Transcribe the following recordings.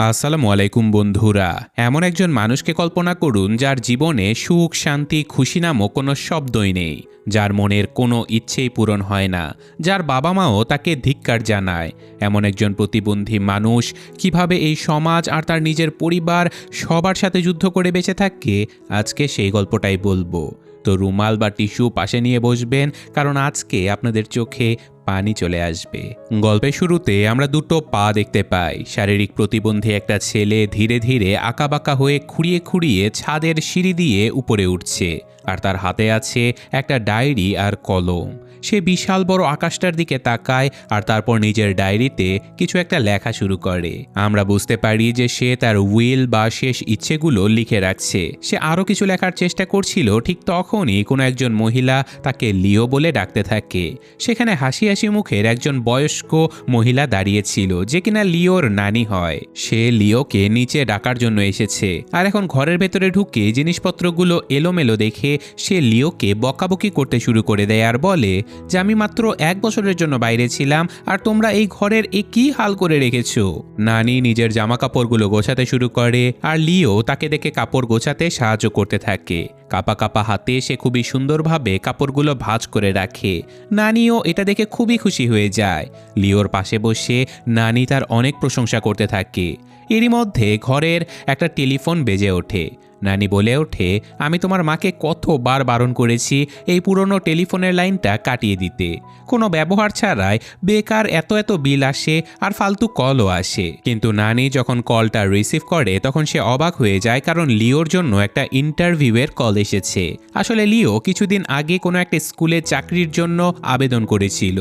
আসসালামু আলাইকুম বন্ধুরা। এমন একজন মানুষকে কল্পনা করুন যার জীবনে সুখ, শান্তি, খুশি নামক কোনো শব্দই নেই, যার মনের কোনো ইচ্ছেই পূরণ হয় না, যার বাবা মাও তাকে ধিক্কার জানায়। এমন একজন প্রতিবন্ধী মানুষ কিভাবে এই সমাজ আর তার নিজের পরিবার সবার সাথে যুদ্ধ করে বেঁচে থাকে, আজকে সেই গল্পটাই বলবো। তো রুমাল বা টিস্যু পাশে নিয়ে বসবেন, কারণ আজকে আপনাদের চোখে পানি চলে আসবে। গল্পের শুরুতে আমরা দুটো পা দেখতে পাই। শারীরিক প্রতিবন্ধী একটা ছেলে ধীরে ধীরে আঁকাবাঁকা হয়ে খুঁড়িয়ে খুঁড়িয়ে ছাদের সিঁড়ি দিয়ে উপরে উঠছে, আর তার হাতে আছে একটা ডায়েরি আর কলম। সে বিশাল বড় আকাশটার দিকে তাকায় আর তারপর নিজের ডায়েরিতে কিছু একটা লেখা শুরু করে। আমরা বুঝতে পারি যে সে তার উইল বা শেষ ইচ্ছেগুলো লিখে রাখছে। সে আরও কিছু লেখার চেষ্টা করছিল, ঠিক তখনই কোনো একজন মহিলা তাকে লিও বলে ডাকতে থাকে। সেখানে হাসি হাসি মুখের একজন বয়স্ক মহিলা দাঁড়িয়েছিল, যে কিনা লিওর নানি হয়। সে লিওকে নিচে ডাকার জন্য এসেছে, আর এখন ঘরের ভেতরে ঢুকে জিনিসপত্রগুলো এলোমেলো দেখে সে লিওকে বকাবকি করতে শুরু করে দেয় আর বলে যে আমি মাত্র 1 বছরের জন্য বাইরে ছিলাম, আর তোমরা এই ঘরের কি হাল করে রেখেছো। নানি নিজের জামা কাপড়গুলো গোছাতে শুরু করে, আর লিও তাকে দেখে কাপড় গোছাতে সাহায্য করতে থাকে। কাপা কাপা হাতে সে খুবই সুন্দরভাবে কাপড়গুলো ভাঁজ করে রাখে। নানিও এটা দেখে খুবই খুশি হয়ে যায়। লিওর পাশে বসে নানি তার অনেক প্রশংসা করতে থাকে। এরই মধ্যে ঘরের একটা টেলিফোন বেজে ওঠে। নানি বলে ওঠে, আমি তোমার মাকে কতবার বারণ করেছি এই পুরনো টেলিফোনের লাইনটা কাটিয়ে দিতে। কোনো ব্যবহার ছাড়াই বেকার এত এত বিল আসে, আর ফালতু কলও আসে। কিন্তু নানি যখন কলটা রিসিভ করে তখন সে অবাক হয়ে যায়, কারণ লিওর জন্য একটা ইন্টারভিউয়ের কল এসেছে। আসলে লিও কিছুদিন আগে কোনো একটা স্কুলে চাকরির জন্য আবেদন করেছিল।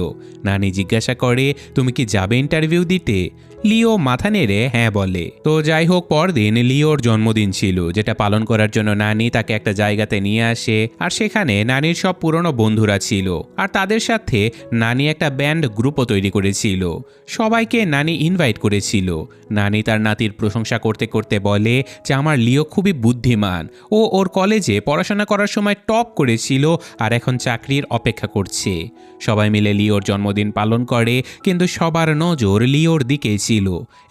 নানি জিজ্ঞাসা করে, তুমি কি যাবে ইন্টারভিউ দিতে? লিও মাথা নেড়ে হ্যাঁ বলে। তো যাই হোক, পরদিন লিওর জন্মদিন ছিল, যেটা পালন করার জন্য নানি তাকে একটা জায়গাতে নিয়ে আসে। আর সেখানে নানির সব পুরনো বন্ধুরা ছিল, আর তাদের সাথে নানি একটা ব্যান্ড গ্রুপও তৈরি করেছিল। সবাইকে নানি ইনভাইট করেছিল। নানি তার নাতির প্রশংসা করতে করতে বলে যে আমার লিও খুবই বুদ্ধিমান, ও ওর কলেজে পড়াশোনা করার সময় টপ করেছিল, আর এখন চাকরির অপেক্ষা করছে। সবাই মিলে লিওর জন্মদিন পালন করে, কিন্তু সবার নজর লিওর দিকেই ছিল।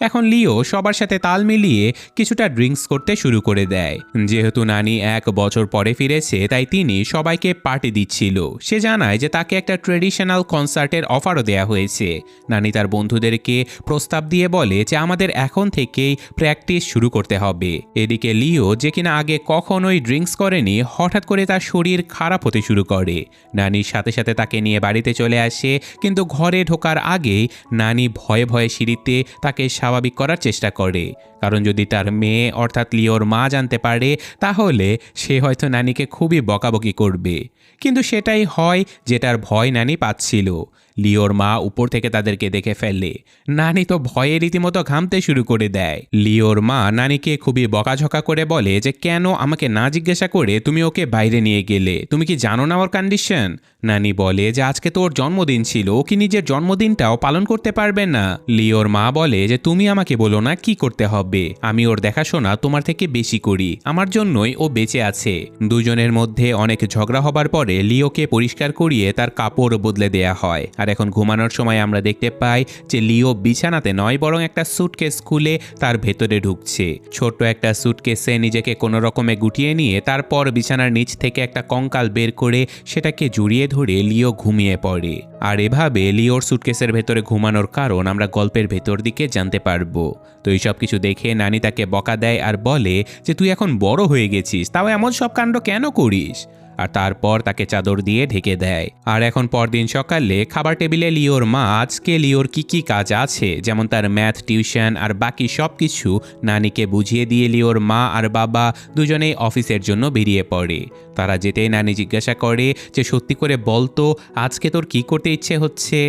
এখন লিও সবার সাথে তাল মিলিয়ে কিছুটা ড্রিঙ্কস করতে শুরু করে দেয়। যেহেতু নানি 1 বছর পরে ফিরেছে, তাই তিনি সবাইকে পার্টি দিচ্ছিল। সে জানায় যে তাকে একটা ট্রেডিশনাল কনসার্টের অফারও দেয়া হয়েছে। নানি তার বন্ধুদেরকে প্রস্তাব দিয়ে বলে যে আমাদের এখন থেকেই প্র্যাকটিস শুরু করতে হবে। এদিকে লিও, যে কিনা আগে কখনোই ড্রিঙ্কস করেনি, হঠাৎ করে তার শরীর খারাপ হতে শুরু করে। নানির সাথে সাথে তাকে নিয়ে বাড়িতে চলে আসে, কিন্তু ঘরে ঢোকার আগেই নানি ভয়ে ভয়ে সিঁড়িতে তাকে স্বাভাবিক করার চেষ্টা করে। কারণ যদি তার মেয়ে অর্থাৎ লিওর মা জানতে পারে, তাহলে সে হয়তো নানিকে খুবই বকাবকি করবে। কিন্তু সেটাই হয় যেটার ভয় নানি পাচ্ছিল। লিওর মা উপর থেকে তাদেরকে দেখে ফেলে। নানি তো ভয়ে রীতিমতো ঘামতে শুরু করে দেয়। লিওর মা নানিকে খুবই বকাঝকা করে বলে যে কেন আমাকে না জিজ্ঞাসা করে তুমি ওকে বাইরে নিয়ে গেলে? তুমি কি জানো না ওর কন্ডিশন? নানি বলে যে আজকে তো ওর জন্মদিন ছিল, ও কি নিজের জন্মদিনটাও পালন করতে পারবে না? লিওর মা বলে যে তুমি আমাকে বলো না কি করতে হবে, আমি ওর দেখাশোনা তোমার থেকে বেশি করি, আমার জন্যই ও বেঁচে আছে। দুজনের মধ্যে অনেক ঝগড়া হবার পরে লিওকে পরিষ্কার করিয়ে তার কাপড় বদলে দেয়া হয়। আর এখন ঘুমানোর সময় আমরা দেখতে পাই যে লিও বিছানাতে নয়, বরং একটা সুটকেস খুলে তার ভেতরে ঢুকছে। ছোট্ট একটা সুটকেসে নিজেকে কোনো রকমে গুটিয়ে নিয়ে তারপর বিছানার নিচ থেকে একটা কঙ্কাল বের করে সেটাকে জড়িয়ে ধরে লিও ঘুমিয়ে পড়ে। আর এভাবে লিওর সুটকেসের ভেতরে ঘুমানোর কারণ আমরা গল্পের ভেতর দিকে জানতে পারবো। তো এইসব কিছু দেখে নানি তাকে বকা দেয় আর বলে যে তুই এখন বড় হয়ে গেছিস, তাও এমন সব কাণ্ড কেন করিস? আর তারপর তাকে চাদর দিয়ে ঢেকে দেয়। আর এখন পরদিন সকালে খাবার টেবিলে লিওর মা আজকে লিওর কি কাজ আছে, যেমন তার ম্যাথ টিউশন আর বাকি সব কিছু নানিকে বুঝিয়ে দিয়ে লিওর মা আর বাবা দুজনেই অফিসের জন্য বেরিয়ে পড়ে। তারা যেতেই নানি জিজ্ঞাসা করে যে সত্যি করে বলতো আজকে তোর কি করতে ইচ্ছে হচ্ছে?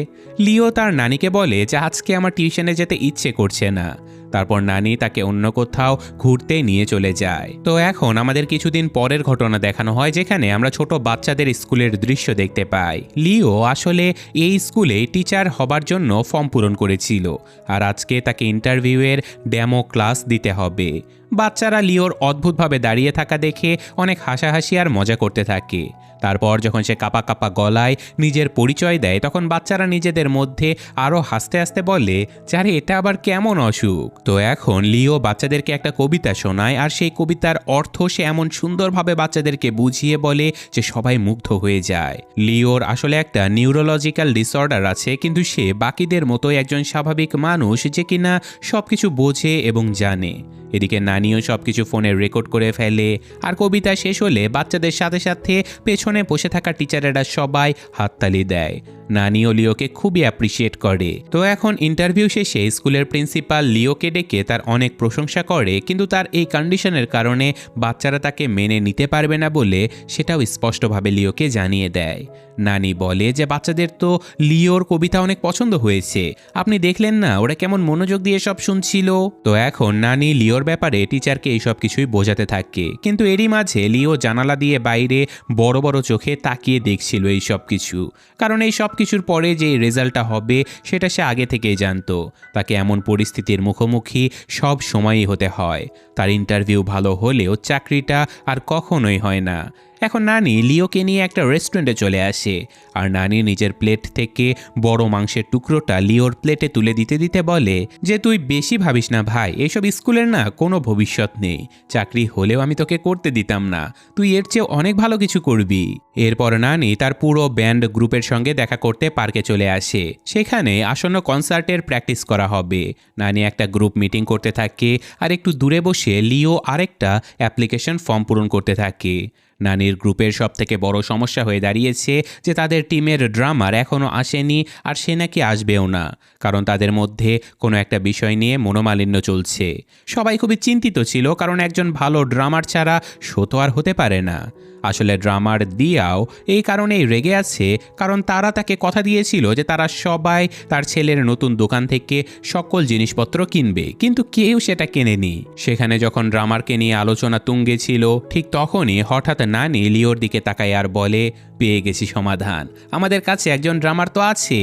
লিও তার নানিকে বলে যে আজকে আমার টিউশনে যেতে ইচ্ছে করছে না। তারপর নানি তাকে অন্য কোথাও ঘুরতে নিয়ে চলে যায়। তো এখন আমাদের কিছুদিন পরের ঘটনা দেখানো হয়, যেখানে আমরা ছোট বাচ্চাদের স্কুলের দৃশ্য দেখতে পাই। লিও আসলে এই স্কুলে টিচার হবার জন্য ফর্ম পূরণ করেছিল, আর আজকে তাকে ইন্টারভিউয়ের ডেমো ক্লাস দিতে হবে। বাচ্চারা লিওর অদ্ভুতভাবে দাঁড়িয়ে থাকা দেখে অনেক হাসাহাসি আর মজা করতে থাকে। তারপর যখন সে কাপা কাপা গলায় নিজের পরিচয় দেয় তখন বাচ্চারা নিজেদের মধ্যে আরও হাসতে হাসতে বলে যে আরে এটা আবার কেমন অসুখ। তো এখন লিও বাচ্চাদেরকে একটা কবিতা শোনায় আর সেই কবিতার অর্থ সে এমন সুন্দরভাবে বাচ্চাদেরকে বুঝিয়ে বলে যে সবাই মুগ্ধ হয়ে যায়। লিওর আসলে একটা নিউরোলজিক্যাল ডিসঅর্ডার আছে, কিন্তু সে বাকিদের মতোই একজন স্বাভাবিক মানুষ যে কিনা সবকিছু বোঝে এবং জানে। এদিকে নানিও সবকিছু ফোনে রেকর্ড করে ফেলে। আর কবিতা শেষ হলে বাচ্চাদের সাথে সাথে পেছনে বসে থাকা টিচারেরা সবাই হাততালি দেয়। নানিও লিওকে খুবই অ্যাপ্রিসিয়েট করে। তো এখন ইন্টারভিউ শেষে স্কুলের প্রিন্সিপাল লিওকে ডেকে তার অনেক প্রশংসা করে, কিন্তু তার এই কন্ডিশনের কারণে বাচ্চারা তাকে মেনে নিতে পারবে না বলে সেটাও স্পষ্টভাবে লিওকে জানিয়ে দেয়। নানি বলে যে বাচ্চাদের তো লিওর কবিতা অনেক পছন্দ হয়েছে, আপনি দেখলেন না ওরা কেমন মনোযোগ দিয়ে সব শুনছিল। তো এখন নানি লিওর ব্যাপারে টিচারকে এইসব কিছুই বোঝাতে থাকে, কিন্তু এরই মাঝে লিও জানালা দিয়ে বাইরে বড় বড় চোখে তাকিয়ে দেখছিল এই সব কিছু, কারণ এই সব কিছুর পরে যে রেজাল্টটা হবে সেটা সে আগে থেকেই জানতো। তাকে এমন পরিস্থিতির মুখোমুখি সব সময়ই হতে হয়। তার ইন্টারভিউ ভালো হলেও চাকরিটা আর কখনোই হয় না। এখন নানি লিওকে নিয়ে একটা রেস্টুরেন্টে চলে আসে, আর নানি নিজের প্লেট থেকে বড় মাংসের টুকরোটা লিওর প্লেটে তুলে দিতে দিতে বলে যে তুই বেশি ভাবিস না ভাই, এইসব স্কুলের না কোনো ভবিষ্যৎ নেই, চাকরি হলেও আমি তোকে করতে দিতাম না, তুই এর চেয়ে অনেক ভালো কিছু করবি। এরপর নানি তার পুরো ব্যান্ড গ্রুপের সঙ্গে দেখা করতে পার্কে চলে আসে। সেখানে আসন্ন কনসার্টের প্র্যাকটিস করা হবে। নানি একটা গ্রুপ মিটিং করতে থাকে, আর একটু দূরে বসে লিও আরেকটা অ্যাপ্লিকেশন ফর্ম পূরণ করতে থাকে। নানির গ্রুপের সব থেকে বড় সমস্যা হয়ে দাঁড়িয়েছে যে তাদের টিমের ড্রামার এখনও আসেনি, আর সে নাকি আসবেও না, কারণ তাদের মধ্যে কোনো একটা বিষয় নিয়ে মনোমালিন্য চলছে। সবাই খুবই চিন্তিত ছিল, কারণ একজন ভালো ড্রামার ছাড়া শো তো আর হতে পারে না। আসলে ড্রামার দিয়াও এই কারণেই রেগে আছে, কারণ তারা তাকে কথা দিয়েছিল যে তারা সবাই তার ছেলের নতুন দোকান থেকে সকল জিনিসপত্র কিনবে, কিন্তু কেউ সেটা কেনেনি। সেখানে যখন ড্রামারকে নিয়ে আলোচনা তুঙ্গে ছিল, ঠিক তখনই হঠাৎ নানি লিওর দিকে তাকায় আর বলে, পেয়ে গেছি সমাধান, আমাদের কাছে একজন ড্রামার তো আছে।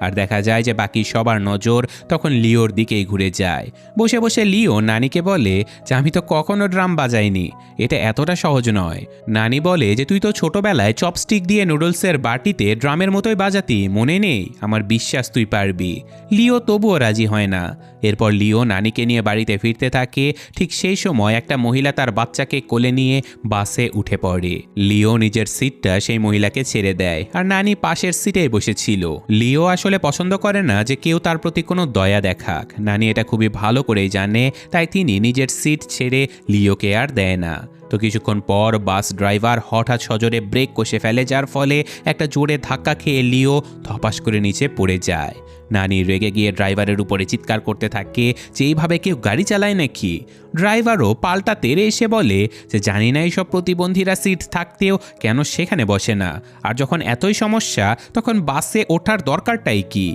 আর দেখা যায় যে বাকি সবার নজর তখন লিওর দিকেই ঘুরে যায়। বসে বসে লিও নানিকে বলে যে আমি তো কখনো ড্রাম বাজাইনি, এটা এতটা সহজ নয়। নানি বলে যে তুই তো ছোটবেলায় চপস্টিক দিয়ে নুডলসের বাটিতে ড্রামের মতোই বাজাতি, মনে নেই? আমার বিশ্বাস তুই পারবি। লিও তবুও রাজি হয় না। এরপর লিও নানিকে নিয়ে বাড়িতে ফিরতে থাকে। ঠিক সেই সময় একটা মহিলা তার বাচ্চাকে কোলে নিয়ে বাসে উঠে পড়ে। লিও নিজের সিটটা সেই মহিলাকে ছেড়ে দেয়, আর নানি পাশের সিটেই বসেছিল। লিও আসলে পছন্দ করে না যে কেউ তার প্রতি কোনো দয়া দেখাক। নানি এটা খুবই ভালো করেই জানে, তাই তিনি নিজের সিট ছেড়ে লিওকে আর দেয় না। তো কিছুক্ষণ পর বাস ড্রাইভার হঠাৎ সজোরে ব্রেক কষে ফেলে, যার ফলে একটা জোরে ধাক্কা খেয়ে লিও ধপাস করে নিচে পড়ে যায়। নানি রেগে গিয়ে ড্রাইভারের উপরে চিৎকার করতে থাকে যে এইভাবে কেউ গাড়ি চালায় নাকি। ড্রাইভারও পাল্টা তেড়ে এসে বলে যে জানি না এইসব প্রতিবন্ধীরা সিট থাকতেও কেন সেখানে বসে না, আর যখন এতই সমস্যা তখন বাসে ওঠার দরকারটাই কি।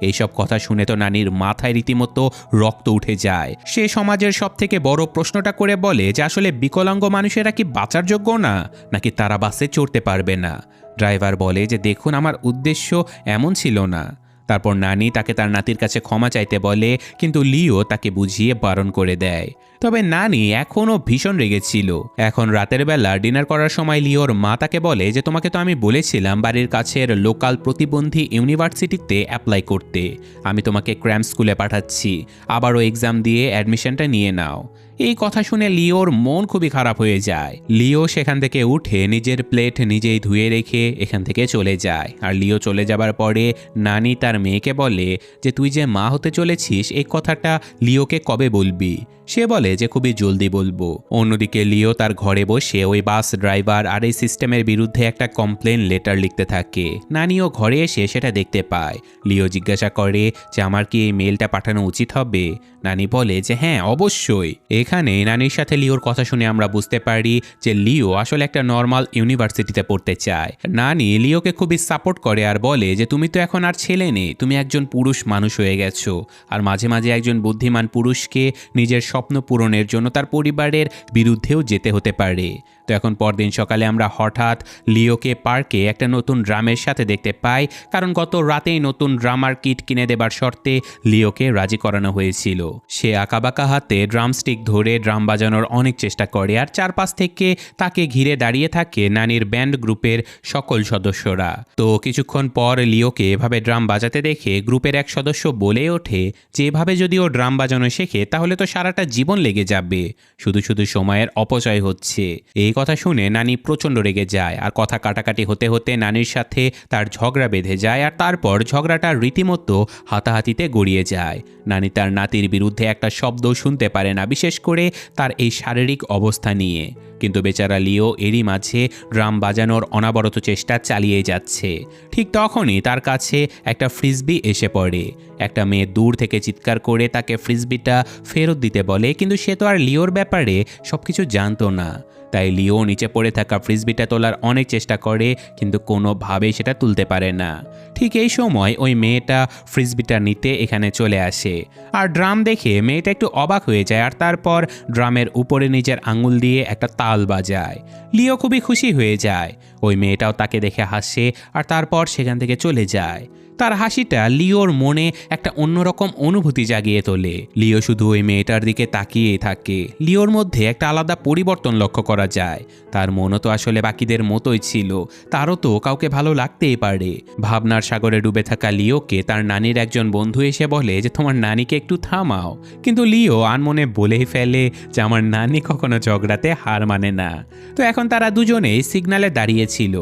এইসব কথা শুনে তো নানির মাথায় রীতিমতো রক্ত উঠে যায়। সে সমাজের সব থেকে বড় প্রশ্নটা করে বলে যে আসলে বিকলাঙ্গ মানুষেরা কি বাঁচার যোগ্য না, নাকি তারা বাসে চড়তে পারবে না। ড্রাইভার বলে যে দেখুন, আমার উদ্দেশ্য এমন ছিল না। তারপর নানি তাকে তার নাতির কাছে ক্ষমা চাইতে বলে, কিন্তু লিও তাকে বুঝিয়ে বারণ করে দেয়। তবে নানি এখনও ভীষণ রেগেছিল। এখন রাতের বেলা ডিনার করার সময় লিওর মা তাকে বলে যে তোমাকে তো আমি বলেছিলাম বাড়ির কাছের লোকাল প্রতিবন্ধী ইউনিভার্সিটিতে অ্যাপ্লাই করতে, আমি তোমাকে ক্র্যাম স্কুলে পাঠাচ্ছি, আবারও এক্সাম দিয়ে অ্যাডমিশনটা নিয়ে নাও। এই কথা শুনে লিওর মন খুবই খারাপ হয়ে যায়। লিও সেখান থেকে উঠে নিজের প্লেট নিজেই ধুয়ে রেখে এখান থেকে চলে যায়। আর লিও চলে যাবার পরে নানি তার মেয়েকে বলে যে তুই যে মা হতে চলেছিস এই কথাটা লিওকে কবে বলবি। সে বলে যে খুবই জলদি বলবো। অন্যদিকে লিও তার ঘরে বসে ওই বাস ড্রাইভার আর এই সিস্টেমের বিরুদ্ধে একটা কমপ্লেন লেটার লিখতে থাকে। নানিও ঘরে এসে সেটা দেখতে পায়। লিও জিজ্ঞাসা করে যে আমার কি এই মেলটা পাঠানো উচিত হবে। নানি বলে যে হ্যাঁ অবশ্যই। এখানে নানির সাথে লিওর কথা শুনে আমরা বুঝতে পারি যে লিও আসলে একটা নর্মাল ইউনিভার্সিটিতে পড়তে চায়। নানি লিওকে খুবই সাপোর্ট করে আর বলে যে তুমি তো এখন আর ছেলে নেই, তুমি একজন পুরুষ মানুষ হয়ে গেছো, আর মাঝে মাঝে একজন বুদ্ধিমান পুরুষকে নিজের স্বপ্ন পূরণের জন্য তার পরিবারের বিরুদ্ধেও যেতে হতে পারে। তো এখন পরদিন সকালে আমরা হঠাৎ লিওকে পার্কে একটা নতুন ড্রামের সাথে দেখতে পাই, কারণ গত রাতেই নতুন ড্রামার কিট কিনে দেবার শর্তে লিওকে রাজি করানো হয়েছিল। সে আঁকাবাঁকা হাতে ড্রামস্টিক ধরে ড্রাম বাজানোর অনেক চেষ্টা করে, আর চারপাশ থেকে তাকে ঘিরে দাঁড়িয়ে থাকে নানির ব্যান্ড গ্রুপের সকল সদস্যরা। তো কিছুক্ষণ পর লিওকে এভাবে ড্রাম বাজাতে দেখে গ্রুপের এক সদস্য বলে ওঠে যে এভাবে যদি ও ড্রাম বাজানো শেখে তাহলে তো সারাটা জীবন লেগে যাবে, শুধু শুধু সময়ের অপচয় হচ্ছে। এই কথা শুনে নানি প্রচণ্ড রেগে যায়, আর কথা কাটাকাটি হতে হতে নানির সাথে তার ঝগড়া বেঁধে যায়, আর তারপর ঝগড়াটা রীতিমতো হাতাহাতিতে গড়িয়ে যায়। নানি তার নাতির বিরুদ্ধে একটা শব্দ শুনতে পারে না, বিশেষ করে তার এই শারীরিক অবস্থা নিয়ে। কিন্তু বেচারা লিও এরই মাঝে ড্রাম বাজানোর অনাবরত চেষ্টা চালিয়ে যাচ্ছে। ঠিক তখনই তার কাছে একটা ফ্রিসবি এসে পড়ে। একটা মেয়ে দূর থেকে চিৎকার করে তাকে ফ্রিসবিটা ফেরত দিতে বলে, কিন্তু সে তো আর লিওর ব্যাপারে সবকিছু জানতো না। তাই লিও নিচে পড়ে থাকা ফ্রিসবিটা তোলার অনেক চেষ্টা করে, কিন্তু কোনোভাবেই সেটা তুলতে পারে না। ঠিক এই সময় ওই মেয়েটা ফ্রিসবিটা নিতে এখানে চলে আসে, আর ড্রাম দেখে মেয়েটা একটু অবাক হয়ে যায়, আর তারপর ড্রামের উপরে নিজের আঙুল দিয়ে একটা তাল বাজায়। লিও খুবই খুশি হয়ে যায়। ওই মেয়েটাও তাকে দেখে হাসে, আর তারপর সেখান থেকে চলে যায়। তার হাসিটা লিওর মনে একটা অন্যরকম অনুভূতি জাগিয়ে তোলে। লিও শুধু ওই মেয়েটার দিকে তাকিয়েই থাকে। লিওর মধ্যে একটা আলাদা পরিবর্তন লক্ষ্য করা যায়। তার মনও তো আসলে বাকিদের মতোই ছিল, তারও তো কাউকে ভালো লাগতেই পারে। ভাবনার সাগরে ডুবে থাকা লিওকে তার নানির একজন বন্ধু এসে বলে যে তোমার নানিকে একটু থামাও, কিন্তু লিও আনমনে বলেই ফেলে যে আমার নানি কখনো ঝগড়াতে হার মানে না। তো এখন তারা দুজনেই সিগন্যালে দাঁড়িয়েছিল।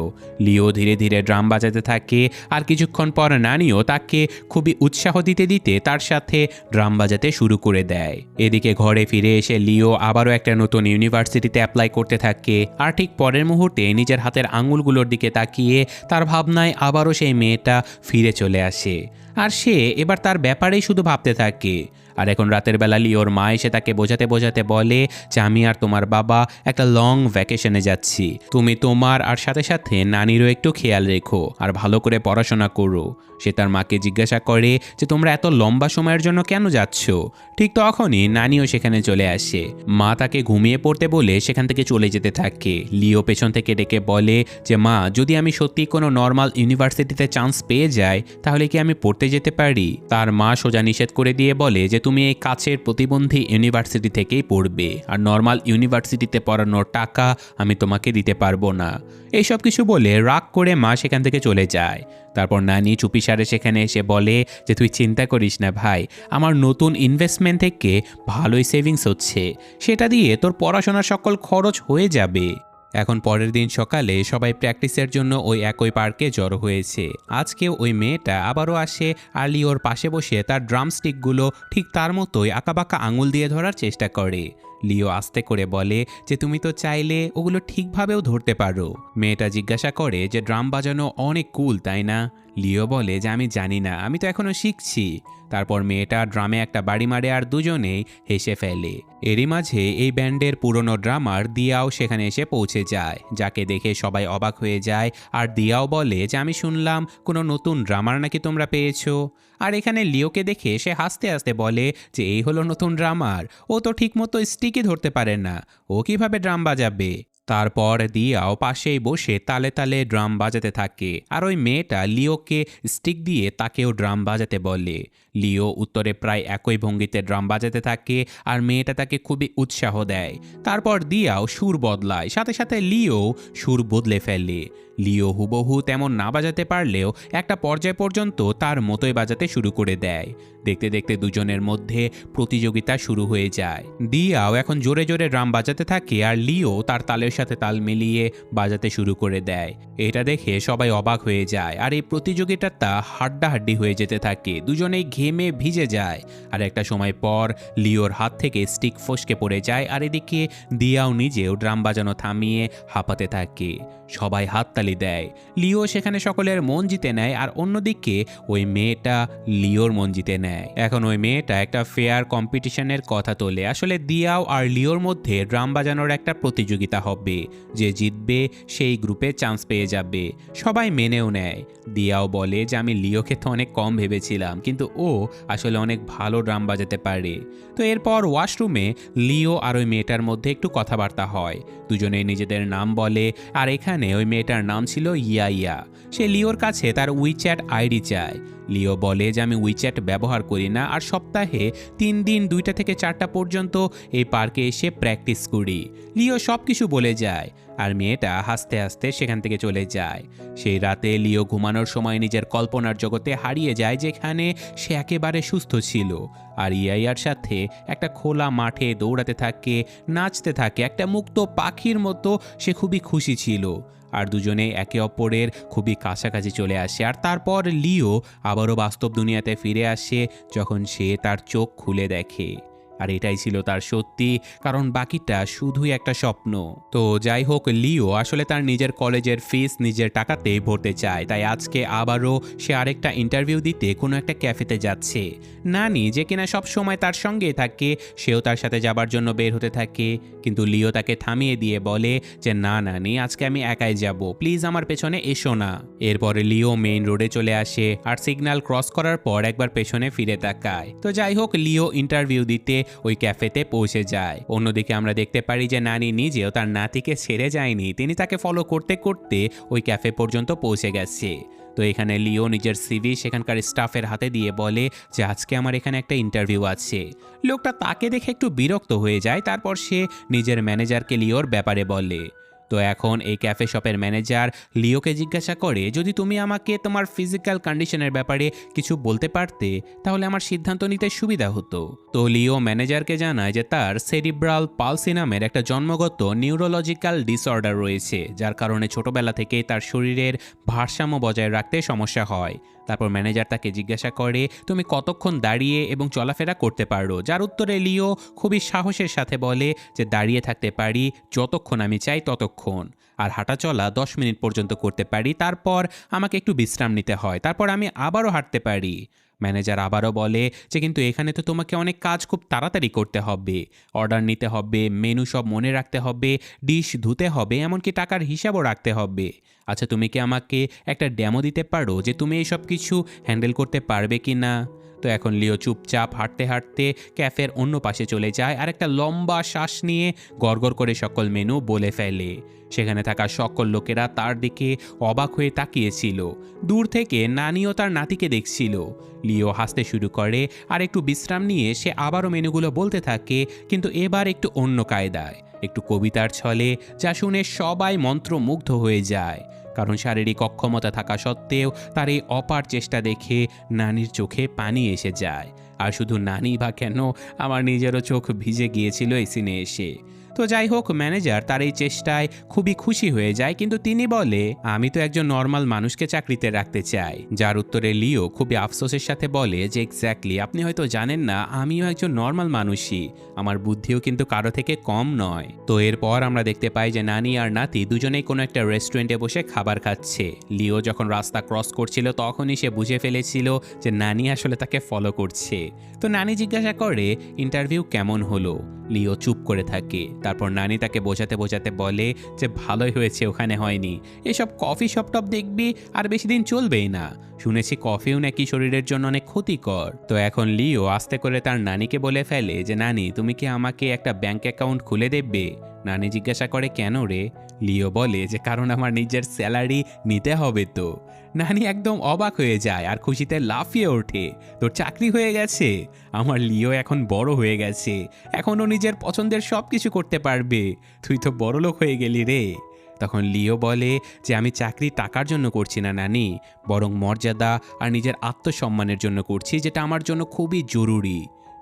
লিও ধীরে ধীরে ড্রাম বাজাতে থাকে, আর কিছুক্ষণ পর নানিও তাকে খুবই উৎসাহ দিতে দিতে তার সাথে ড্রাম বাজাতে শুরু করে দেয়। এদিকে ঘরে ফিরে এসে লিও আবারও একটা নতুন ইউনিভার্সিটিতে অ্যাপ্লাই করতে থাকে, আর ঠিক পরের মুহূর্তে নিজের হাতের আঙুলগুলোর দিকে তাকিয়ে তার ভাবনায় আবারও সেই মেয়েটা ফিরে চলে আসে, আর সে এবার তার ব্যাপারেই শুধু ভাবতে থাকে। আর এখন রাতের বেলা লিওর মা এসে তাকে বোঝাতে বোঝাতে বলে যে আমি আর তোমার বাবা একটা লং ভ্যাকেশনে যাচ্ছি, তুমি তোমার আর সাথে সাথে নানিরও একটু খেয়াল রেখো, আর ভালো করে পড়াশোনা করো। সে তার মাকে জিজ্ঞাসা করে যে তোমরা এত লম্বা সময়ের জন্য কেন যাচ্ছ। ঠিক তখনই নানিও সেখানে চলে আসে। মা তাকে ঘুমিয়ে পড়তে বলে সেখান থেকে চলে যেতে থাকে। লিও পেছন থেকে ডেকে বলে যে মা, যদি আমি সত্যি কোনো নর্মাল ইউনিভার্সিটিতে চান্স পেয়ে যাই তাহলে কি আমি পড়তে যেতে পারি? তার মা সোজা নিষেধ করে দিয়ে বলে যে তুমি এই কাছের প্রতিবন্ধী ইউনিভার্সিটি থেকেই পড়বে, আর নর্মাল ইউনিভার্সিটিতে পড়ানোর টাকা আমি তোমাকে দিতে পারবো না। এইসব কিছু বলে রাগ করে মা সেখান থেকে চলে যায়। তারপর নানি চুপিসারে সেখানে এসে বলে যে তুই চিন্তা করিস না ভাই, আমার নতুন ইনভেস্টমেন্ট থেকে ভালোই সেভিংস হচ্ছে, সেটা দিয়ে তোর পড়াশোনার সকল খরচ হয়ে যাবে। এখন পরের দিন সকালে সবাই প্র্যাকটিসের জন্য ওই একই পার্কে জড়ো হয়েছে। আজকে ওই মেয়েটা আবারও আসে, আর লিওর পাশে বসে তার ড্রামস্টিকগুলো ঠিক তার মতোই আঁকাবাঁকা আঙুল দিয়ে ধরার চেষ্টা করে। লিও আস্তে করে বলে যে তুমি তো চাইলে ওগুলো ঠিকভাবেও ধরতে পারো। মেয়েটা জিজ্ঞাসা করে যে ড্রাম বাজানো অনেক কুল তাই না? লিও বলে যে আমি জানি না, আমি তো এখনো শিখছি। তারপর মেয়েটা ড্রামে একটা বাড়ি মারে, আর দুজনেই হেসে ফেলে। এরই মাঝে এই ব্যান্ডের পুরনো ড্রামার দিয়াও সেখানে এসে পৌঁছে যায়, যাকে দেখে সবাই অবাক হয়ে যায়। আর দিয়াও বলে যে আমি শুনলাম কোনো নতুন ড্রামার নাকি তোমরা পেয়েছো। আর এখানে লিওকে দেখে সে হাসতে হাসতে বলে যে এই হলো নতুন ড্রামার, ও তো ঠিকমতো স্টিকই ধরতে পারে না, ও কিভাবে ড্রাম বাজাবে? তারপর দিয়াও পাশেই বসে তালে তালে ড্রাম বাজাতে থাকে, আর ওই মেয়েটা লিওকে স্টিক দিয়ে তাকেও ড্রাম বাজাতে বলে। লিও উত্তরে প্রায় একই ভঙ্গিতে ড্রাম বাজাতে থাকে, আর মেয়েটা তাকে খুবই উৎসাহ দেয়। তারপর দিয়াও সুর বদলায়, সাথে সাথে লিও সুর বদলে ফেলে। লিও হুবহু তেমন না বাজাতে পারলেও একটা পর্যায় পর্যন্ত তার মতোই বাজাতে শুরু করে দেয়। দেখতে দেখতে দুজনের মধ্যে প্রতিযোগিতা শুরু হয়ে যায়। দিয়াও এখন জোরে জোরে ড্রাম বাজাতে থাকে, আর লিও তার তালের সাথে তাল মিলিয়ে বাজাতে শুরু করে দেয়। এটা দেখে সবাই অবাক হয়ে যায়, আর এই প্রতিযোগিতাটা হাড্ডাহাড্ডি হয়ে যেতে থাকে। দুজনেই ঘেমে ভিজে যায়, আর একটা সময় পর লিওর হাত থেকে স্টিক ফসকে পড়ে যায়, আর এদিকে দিয়াও নিজেও ড্রাম বাজানো থামিয়ে হাঁপাতে থাকে। সবাই হাততালি দেয়। লিও সেখানে সকলের মন জিতে নেয়, আর অন্যদিকে ওই মেয়েটা লিওর মন জিতে নেয়। এখন ওই মেয়েটা একটা ফেয়ার কম্পিটিশনের কথা তোলে। আসলে দিয়াও আর লিওর মধ্যে ড্রাম বাজানোর একটা প্রতিযোগিতা হবে, যে জিতবে সেই গ্রুপে চান্স পেয়ে যাবে। সবাই মেনেও নেয়। দিয়াও বলে যে আমি লিওকে তো অনেক কম ভেবেছিলাম, কিন্তু ও আসলে অনেক ভালো ড্রাম বাজাতে পারে। তো এরপর ওয়াশরুমে লিও আর ওই মেয়েটার মধ্যে একটু কথাবার্তা হয়। দুজনেই নিজেদের নাম বলে, আর এখানে ওই মেয়েটার নাম ছিল ইয়া। সে লিওর কাছে তার উইচ্যাট আইডি চায়। লিও বলে যে আমি উইচ্যাট ব্যবহার করি না, আর সপ্তাহে 3 দিন 2টা থেকে 4টা পর্যন্ত এই পার্কে এসে প্র্যাকটিস করি। লিও সব কিছু বলে যায়, আর মেয়েটা হাসতে হাসতে সেখান থেকে চলে যায়। সেই রাতে লিও ঘুমানোর সময় নিজের কল্পনার জগতে হারিয়ে যায়, যেখানে সে একেবারে সুস্থ ছিল আর ইয়ার সাথে একটা খোলা মাঠে দৌড়াতে থাকে, নাচতে থাকে, একটা মুক্ত পাখির মতো সে খুবই খুশি ছিল। আর দুজনে একে অপরের খুবই কাছাকাছি চলে আসে। আর তারপর লিও আবারও বাস্তব দুনিয়াতে ফিরে আসে যখন সে তার চোখ খুলে দেখে। আর এটাই ছিল তার সত্যি, কারণ বাকিটা শুধুই একটা স্বপ্ন। তো যাই হোক, লিও আসলে তার নিজের কলেজের ফিস নিজের টাকাতেই ভরতে চায়, তাই আজকে আবারও সে আরেকটা ইন্টারভিউ দিতে কোনো একটা ক্যাফেতে যাচ্ছে। নানি, যে কিনা সব সময় তার সঙ্গে থাকে, সেও তার সাথে যাবার জন্য বের হতে থাকে, কিন্তু লিও তাকে থামিয়ে দিয়ে বলে যে না নানি, আজকে আমি একাই যাব, প্লিজ আমার পেছনে এসো না। এরপরে লিও মেইন রোডে চলে আসে, আর সিগন্যাল ক্রস করার পর একবার পেছনে ফিরে তাকায়। তো যাই হোক, লিও ইন্টারভিউ দিতে ওই ক্যাফেতে পৌঁছে যায়। অন্যদিকে আমরা দেখতে পারি যে নানি নিজেও তার নাতিকে ছেড়ে যায়নি, তিনি তাকে ফলো করতে করতে ওই ক্যাফে পর্যন্ত পৌঁছে গেছে। তো এখানে লিও নিজের সিভি সেখানকার স্টাফের হাতে দিয়ে বলে যে আজকে আমার এখানে একটা ইন্টারভিউ আছে। লোকটা তাকে দেখে একটু বিরক্ত হয়ে যায়, তারপর সে নিজের ম্যানেজারকে লিওর ব্যাপারে বলে। তো এখন এই ক্যাফে শপের ম্যানেজার লিওকে জিজ্ঞাসা করে, যদি তুমি আমাকে তোমার ফিজিক্যাল কন্ডিশনের ব্যাপারে কিছু বলতে পারতে তাহলে আমার সিদ্ধান্ত নিতে সুবিধা হতো। তো লিও ম্যানেজারকে জানায় যে তার সেরিব্রাল পালসি নামের একটা জন্মগত নিউরোলজিক্যাল ডিসঅর্ডার রয়েছে, যার কারণে ছোটবেলা থেকেই তার শরীরের ভারসাম্য বজায় রাখতে সমস্যা হয়। তারপর ম্যানেজার তাকে জিজ্ঞাসা করে, তুমি কতক্ষণ দাঁড়িয়ে এবং চলাফেরা করতে পারো? যার উত্তরে লিও খুবই সাহসের সাথে বলে যে দাঁড়িয়ে থাকতে পারি যতক্ষণ আমি চাই ততক্ষণ, আর হাঁটা চলা 10 মিনিট পর্যন্ত করতে পারি, তারপর আমাকে একটু বিশ্রাম নিতে হয়, তারপর আমি আবারও হাঁটতে পারি। ম্যানেজার আবারও বলে যে কিন্তু এখানে তো তোমাকে অনেক কাজ খুব তাড়াতাড়ি করতে হবে, অর্ডার নিতে হবে, মেনু সব মনে রাখতে হবে, ডিশ ধুতে হবে, এমনকি টাকার হিসাবও রাখতে হবে। আচ্ছা, তুমি কি আমাকে একটা ডেমো দিতে পারো যে তুমি এইসব কিছু হ্যান্ডেল করতে পারবে কি না? তো এখন লিও চুপচাপ হাঁটতে হাঁটতে ক্যাফের অন্য পাশে চলে যায়, আর একটা লম্বা শ্বাস নিয়ে গড়গড় করে সকল মেনু বলে ফেলে। সেখানে থাকা সকল লোকেরা তার দিকে অবাক হয়ে তাকিয়েছিল। দূর থেকে নানিও তার নাতিকে দেখছিল। লিও হাসতে শুরু করে, আর একটু বিশ্রাম নিয়ে সে আবারও মেনুগুলো বলতে থাকে, কিন্তু এবার একটু অন্য কায়দায়, একটু কবিতার ছলে, যা শুনে সবাই মন্ত্রমুগ্ধ হয়ে যায়। কারণ শারীরিক অক্ষমতা থাকা সত্ত্বেও তার এই অপার চেষ্টা দেখে নানির চোখে পানি এসে যায়। আর শুধু নানি বা কেন, আমার নিজেরও চোখ ভিজে গিয়েছিল এই সিনে এসে। তো যাই হোক, ম্যানেজার তার এই চেষ্টায় খুবই খুশি হয়ে যায়, কিন্তু তিনি বলে আমি তো একজন নর্মাল মানুষকে চাকরিতে রাখতে চাই। যার উত্তরে লিও খুবই আফসোসের সাথে বলে যে এক্স্যাক্টলি, আপনি হয়তো জানেন না আমিও একজন নর্মাল মানুষই, আমার বুদ্ধিও কিন্তু কারো থেকে কম নয়। তো এরপর আমরা দেখতে পাই যে নানি আর নাতি দুজনেই কোনো একটা রেস্টুরেন্টে বসে খাবার খাচ্ছে। লিও যখন রাস্তা ক্রস করছিল তখনই সে বুঝে ফেলেছিল যে নানি আসলে তাকে ফলো করছে। তো নানি জিজ্ঞাসা করে ইন্টারভিউ কেমন হলো? লিও চুপ করে থাকে। তারপর নানি তাকে বোঝাতে বোঝাতে বলে যে ভালোই হয়েছে ওখানে হয়নি, এসব কফি শপ টপ দেখবি আর বেশি দিন চলবেই না, শুনেছি কফিও নাকি শরীরের জন্য অনেক ক্ষতিকর। তো এখন লিও আস্তে করে তার নানিকে বলে ফেলে যে নানি, তুমি কি আমাকে একটা ব্যাংক অ্যাকাউন্ট খুলে দেবে? নানি জিজ্ঞাসা করে কেন রে? লিও বলে যে কারণ আমার নিজের স্যালারি নিতে হবে। তো নানি একদম অবাক হয়ে যায় আর খুশিতে লাফিয়ে ওঠে, তোর চাকরি হয়ে গেছে? আমার লিও এখন বড় হয়ে গেছে, এখনও নিজের পছন্দের সব কিছু করতে পারবে, তুই তো বড়লোক হয়ে গেলি রে। তখন লিও বলে যে আমি চাকরি টাকার জন্য করছি না নানি, বরং মর্যাদা আর নিজের আত্মসম্মানের জন্য করছি, যেটা আমার জন্য খুবই জরুরি।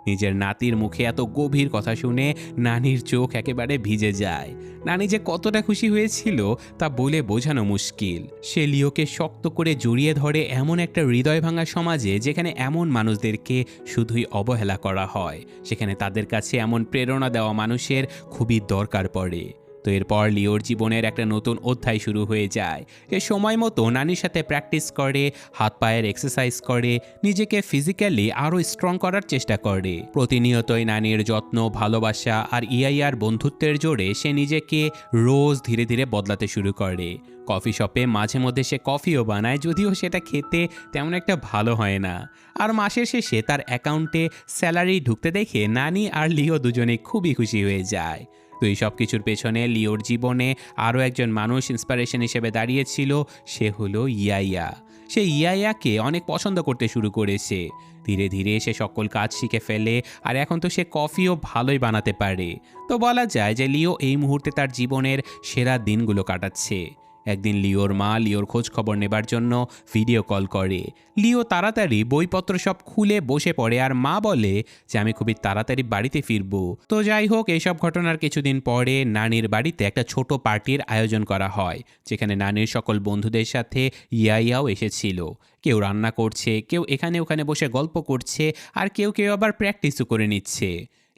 নিজের নাতির মুখে এত গভীর কথা শুনে নানির চোখ একেবারে ভিজে যায়। নানি যে কতটা খুশি হয়েছিল তা বলে বোঝানো মুশকিল। সে লিওকে শক্ত করে জড়িয়ে ধরে এমন একটা হৃদয় ভাঙা সমাজে, যেখানে এমন মানুষদেরকে শুধুই অবহেলা করা হয়, সেখানে তাদের কাছে এমন প্রেরণা দেওয়া মানুষের খুবই দরকার পড়ে। তো এরপর লিওর জীবনের একটা নতুন অধ্যায় শুরু হয়ে যায়। সে সময় মতো নানির সাথে প্র্যাকটিস করে, হাত পায়ের এক্সারসাইজ করে, নিজেকে ফিজিক্যালি আরও স্ট্রং করার চেষ্টা করে। প্রতিনিয়তই নানির যত্ন, ভালোবাসা আর ইয়াইয়ার বন্ধুত্বের জোরে সে নিজেকে রোজ ধীরে ধীরে বদলাতে শুরু করে। কফি শপে মাঝে মধ্যে সে কফিও বানায়, যদিও সেটা খেতে তেমন একটা ভালো হয় না। আর মাসের শেষে তার অ্যাকাউন্টে স্যালারি ঢুকতে দেখে নানি আর লিও দুজনেই খুবই খুশি হয়ে যায়। তো এই সব কিছুর পেছনে লিওর জীবনে আরও একজন মানুষ ইন্সপিরেশন হিসেবে দাঁড়িয়েছিল, সে হলো ইয়াইয়া। সে ইয়াইয়াকে অনেক পছন্দ করতে শুরু করেছে। ধীরে ধীরে সে সকল কাজ শিখে ফেলে, আর এখন তো সে কফিও ভালোই বানাতে পারে। তো বলা যায় যে লিও এই মুহূর্তে তার জীবনের সেরা দিনগুলো কাটাচ্ছে। একদিন লিওর মা লিওর খোঁজ খবর নেবার জন্য ভিডিও কল করে। লিও তাড়াতাড়ি বইপত্র সব খুলে বসে পড়ে, আর মা বলে যে আমি খুবই তাড়াতাড়ি বাড়িতে ফিরবো। তো যাই হোক, এইসব ঘটনার কিছুদিন পরে নানির বাড়িতে একটা ছোট পার্টির আয়োজন করা হয়, যেখানে নানির সকল বন্ধুদের সাথে ইয়াইয়াও এসেছিল। কেউ রান্না করছে, কেউ এখানে ওখানে বসে গল্প করছে, আর কেউ কেউ আবার প্র্যাকটিসও করে নিচ্ছে।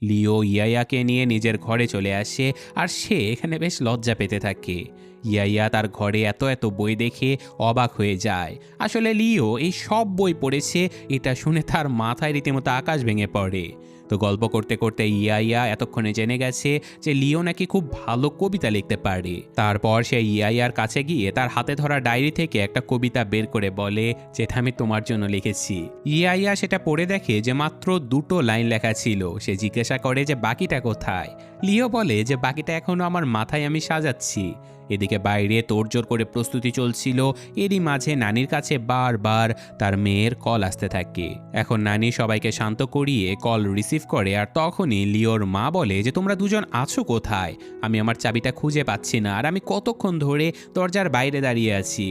লিও ইয়াইয়াকে নিয়ে নিজের ঘরে চলে আসে, আর সে এখানে বেশ লজ্জা পেতে থাকে। ইয়াইয়া তার ঘরে এত এত বই দেখে অবাক হয়ে যায়। আসলে লিও এই সব বই পড়েছে, এটা শুনে তার মাথায় রীতিমতো আকাশ ভেঙে পড়ে। তো গল্প করতে করতে ইয়াইয়া এতক্ষণে জেনে গেছে যে লিও নাকি খুব ভালো কবিতা লিখতে পারে। তারপর সে ইয়াইয়ার কাছে গিয়ে তার হাতে ধরা ডায়েরি থেকে একটা কবিতা বের করে বলে, যেটা আমি তোমার জন্য লিখেছি। ইয়াইয়া সেটা পড়ে দেখে যে মাত্র 2টো লাইন লেখা ছিল। সে জিজ্ঞাসা করে যে বাকিটা কোথায়। লিও বলে যে বাকিটা এখনো আমার মাথায় আমি সাজাচ্ছি। এদিকে বাইরে তোড়জোড় করে প্রস্তুতি চলছিল। এরই মাঝে নানির কাছে বারবার তার মেয়ের কল আসতে থাকে। এখন নানি সবাইকে শান্ত করিয়ে কল রিসিভ করে, আর তখনই লিওর মা বলে যে তোমরা দুজন আছো কোথায়? আমি আমার চাবিটা খুঁজে পাচ্ছি না, আর আমি কতক্ষণ ধরে দরজার বাইরে দাঁড়িয়ে আছি।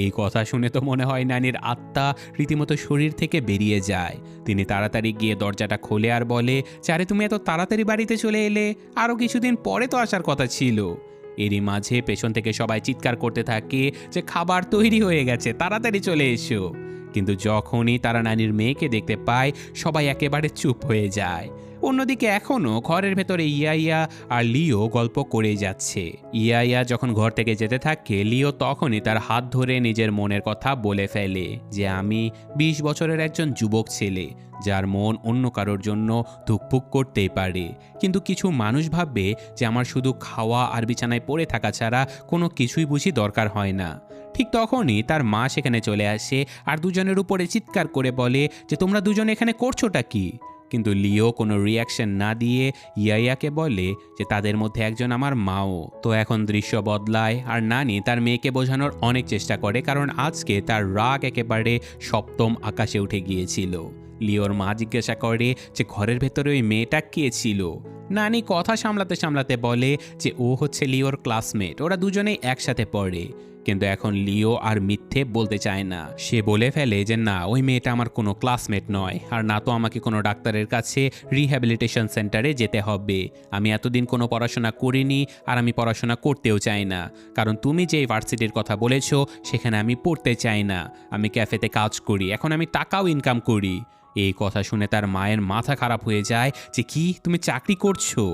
এই কথা শুনে তো মনে হয় নানির আত্মা রীতিমতো শরীর থেকে বেরিয়ে যায়। তিনি তাড়াতাড়ি গিয়ে দরজাটা খোলে আর বলে, আরে তুমি এত তাড়াতাড়ি বাড়িতে চলে এলে? আরও কিছুদিন পরে তো আসার কথা ছিল। এরই মাঝে পেছন থেকে সবাই চিৎকার করতে থাকে যে খাবার তৈরি হয়ে গেছে, তাড়াতাড়ি চলে এসো। কিন্তু যখনই তারা নানির মেয়েকে দেখতে পায়, সবাই একেবারে চুপ হয়ে যায়। অন্যদিকে এখনও ঘরের ভেতরে ইয়াইয়া আর লিও গল্প করেই যাচ্ছে। ইয়াইয়া যখন ঘর থেকে যেতে থাকে, লিও তখনই তার হাত ধরে নিজের মনের কথা বলে ফেলে যে আমি 20 বছরের একজন যুবক ছেলে, যার মন অন্য কারোর জন্য ধুকপুক করতেই পারে, কিন্তু কিছু মানুষ ভাববে যে আমার শুধু খাওয়া আর বিছানায় পড়ে থাকা ছাড়া কোনো কিছুই বুঝি দরকার হয় না। ঠিক তখনই তার মা সেখানে চলে আসে আর দুজনের উপরে চিৎকার করে বলে যে তোমরা দুজন এখানে করছোটা কি? কিন্তু লিও কোনো রিয়াকশন না দিয়ে ইয়াইয়াকে বলে যে তাদের মধ্যে একজন আমার মাও। তো এখন দৃশ্য বদলায়, আর নানি তার মেয়েকে বোঝানোর অনেক চেষ্টা করে, কারণ আজকে তার রাগ একেবারে সপ্তম আকাশে উঠে গিয়েছিল। লিওর মা জিজ্ঞাসা করে যে ঘরের ভেতরে ওই মেয়েটা কে ছিল? নানি কথা সামলাতে সামলাতে বলে যে ও হচ্ছে লিওর ক্লাসমেট, ওরা দুজনেই একসাথে পড়ে। কিন্তু এখন লিও আর মিথ্যে বলতে চায় না। সে বলে ফেলে যে না, ওই মেয়েটা আমার কোনো ক্লাসমেট নয়, আর না তো আমাকে কোনো ডাক্তারের কাছে রিহ্যাবিলিটেশন সেন্টারে যেতে হবে। আমি এতদিন কোনো পড়াশোনা করিনি, আর আমি পড়াশোনা করতেও চাই না, কারণ তুমি যে ভার্সিটির কথা বলেছো সেখানে আমি পড়তে চাই না। আমি ক্যাফেতে কাজ করি, এখন আমি টাকাও ইনকাম করি। এই কথা শুনে তার মায়ের মাথা খারাপ হয়ে যায় যে কি, তুমি চাকরি করছো?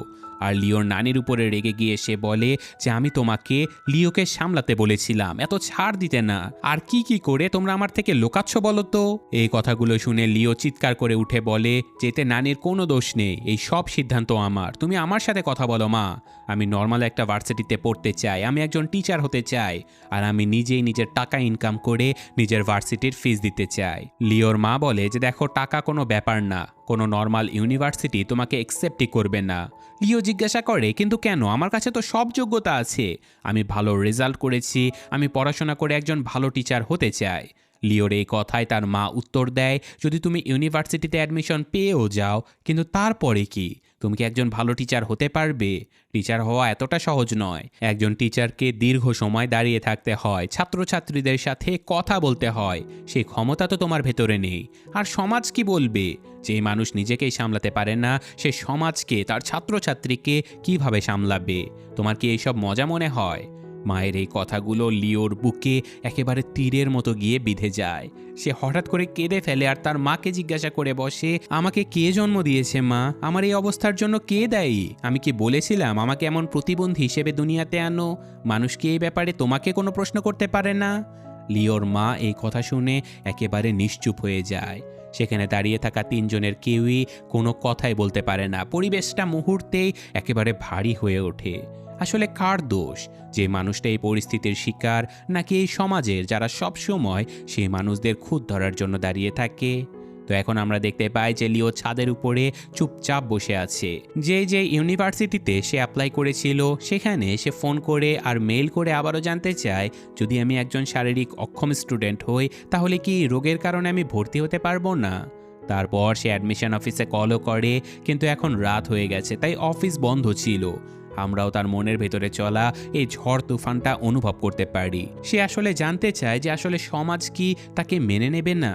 আর লিওর নানির উপরে রেগে গিয়ে সে বলে যে আমি তোমাকে লিওকে সামলাতে বলেছিলাম, এত ছাড় দিতে না। আর কি কি করে তোমরা আমার থেকে লুকাচ্ছ বলো তো? এই কথাগুলো শুনে লিও চিৎকার করে উঠে বলে যে এতে নানির কোনো দোষ নেই, এই সব সিদ্ধান্ত আমার। তুমি আমার সাথে কথা বলো মা। আমি নর্মাল একটা ভার্সিটিতে পড়তে চাই, আমি একজন টিচার হতে চাই, আর আমি নিজেই নিজের টাকা ইনকাম করে নিজের ভার্সিটির ফিস দিতে চাই। লিওর মা বলে যে দেখো, টাকা কোনো ব্যাপার না, কোনো নর্মাল ইউনিভার্সিটি তোমাকে অ্যাকসেপ্টই করবে না। লিও জিজ্ঞাসা করে কিন্তু কেন? আমার কাছে তো সব যোগ্যতা আছে, আমি ভালো রেজাল্ট করেছি, আমি পড়াশোনা করে একজন ভালো টিচার হতে চাই। লিওর এই কথায় তার মা উত্তর দেয়, যদি তুমি ইউনিভার্সিটিতে অ্যাডমিশন পেয়েও যাও, কিন্তু তারপরে কি? তুমি কি একজন ভালো টিচার হতে পারবে? টিচার হওয়া এতটা সহজ নয়। একজন টিচারকে দীর্ঘ সময় দাঁড়িয়ে থাকতে হয়, ছাত্রছাত্রীদের সাথে কথা বলতে হয়, সেই ক্ষমতা তো তোমার ভেতরে নেই। আর সমাজ কি বলবে? যে মানুষ নিজেকেই সামলাতে পারে না, সে সমাজকে, তার ছাত্রছাত্রীকে কিভাবে সামলাবে? তোমার কি এইসব মজা মনে হয়? মায়ের এই কথাগুলো লিওর বুকে একেবারে তীরের মতো গিয়ে বিঁধে যায়। সে হঠাৎ করে কেঁদে ফেলে আর তার মাকে জিজ্ঞাসা করে বসে, আমাকে কে জন্ম দিয়েছে মা? আমার এই অবস্থার জন্য কে দায়ী? আমি কি বলেছিলাম আমাকে এমন প্রতিবন্ধী হিসেবে দুনিয়াতে আনো? মানুষ কি এই ব্যাপারে তোমাকে কোনো প্রশ্ন করতে পারে না? লিওর মা এই কথা শুনে একেবারে নিশ্চুপ হয়ে যায়। সেখানে দাঁড়িয়ে থাকা তিনজনের কেউই কোনো কথাই বলতে পারে না। পরিবেশটা মুহূর্তেই একেবারে ভারী হয়ে ওঠে। আসলে কার দোষ? যে মানুষটা এই পরিস্থিতির শিকার, নাকি এই সমাজের যারা সব সময় সেই মানুষদের খুঁত ধরার জন্য দাঁড়িয়ে থাকে? তো এখন আমরা দেখতে পাই যে লিও ছাদের উপরে চুপচাপ বসে আছে। যে ইউনিভার্সিটিতে সে অ্যাপ্লাই করেছিল সেখানে সে ফোন করে আর মেইল করে আবারও জানতে চায়, যদি আমি একজন শারীরিক অক্ষম স্টুডেন্ট হই তাহলে কি রোগের কারণে আমি ভর্তি হতে পারবো না? তারপর সে অ্যাডমিশন অফিসে কলও করে, কিন্তু এখন রাত হয়ে গেছে তাই অফিস বন্ধ ছিল। আমরাও তার মনের ভেতরে চলা এই ঝড় তুফানটা অনুভব করতে পারি। সে আসলে জানতে চায় যে আসলে সমাজ কি তাকে মেনে নেবে না।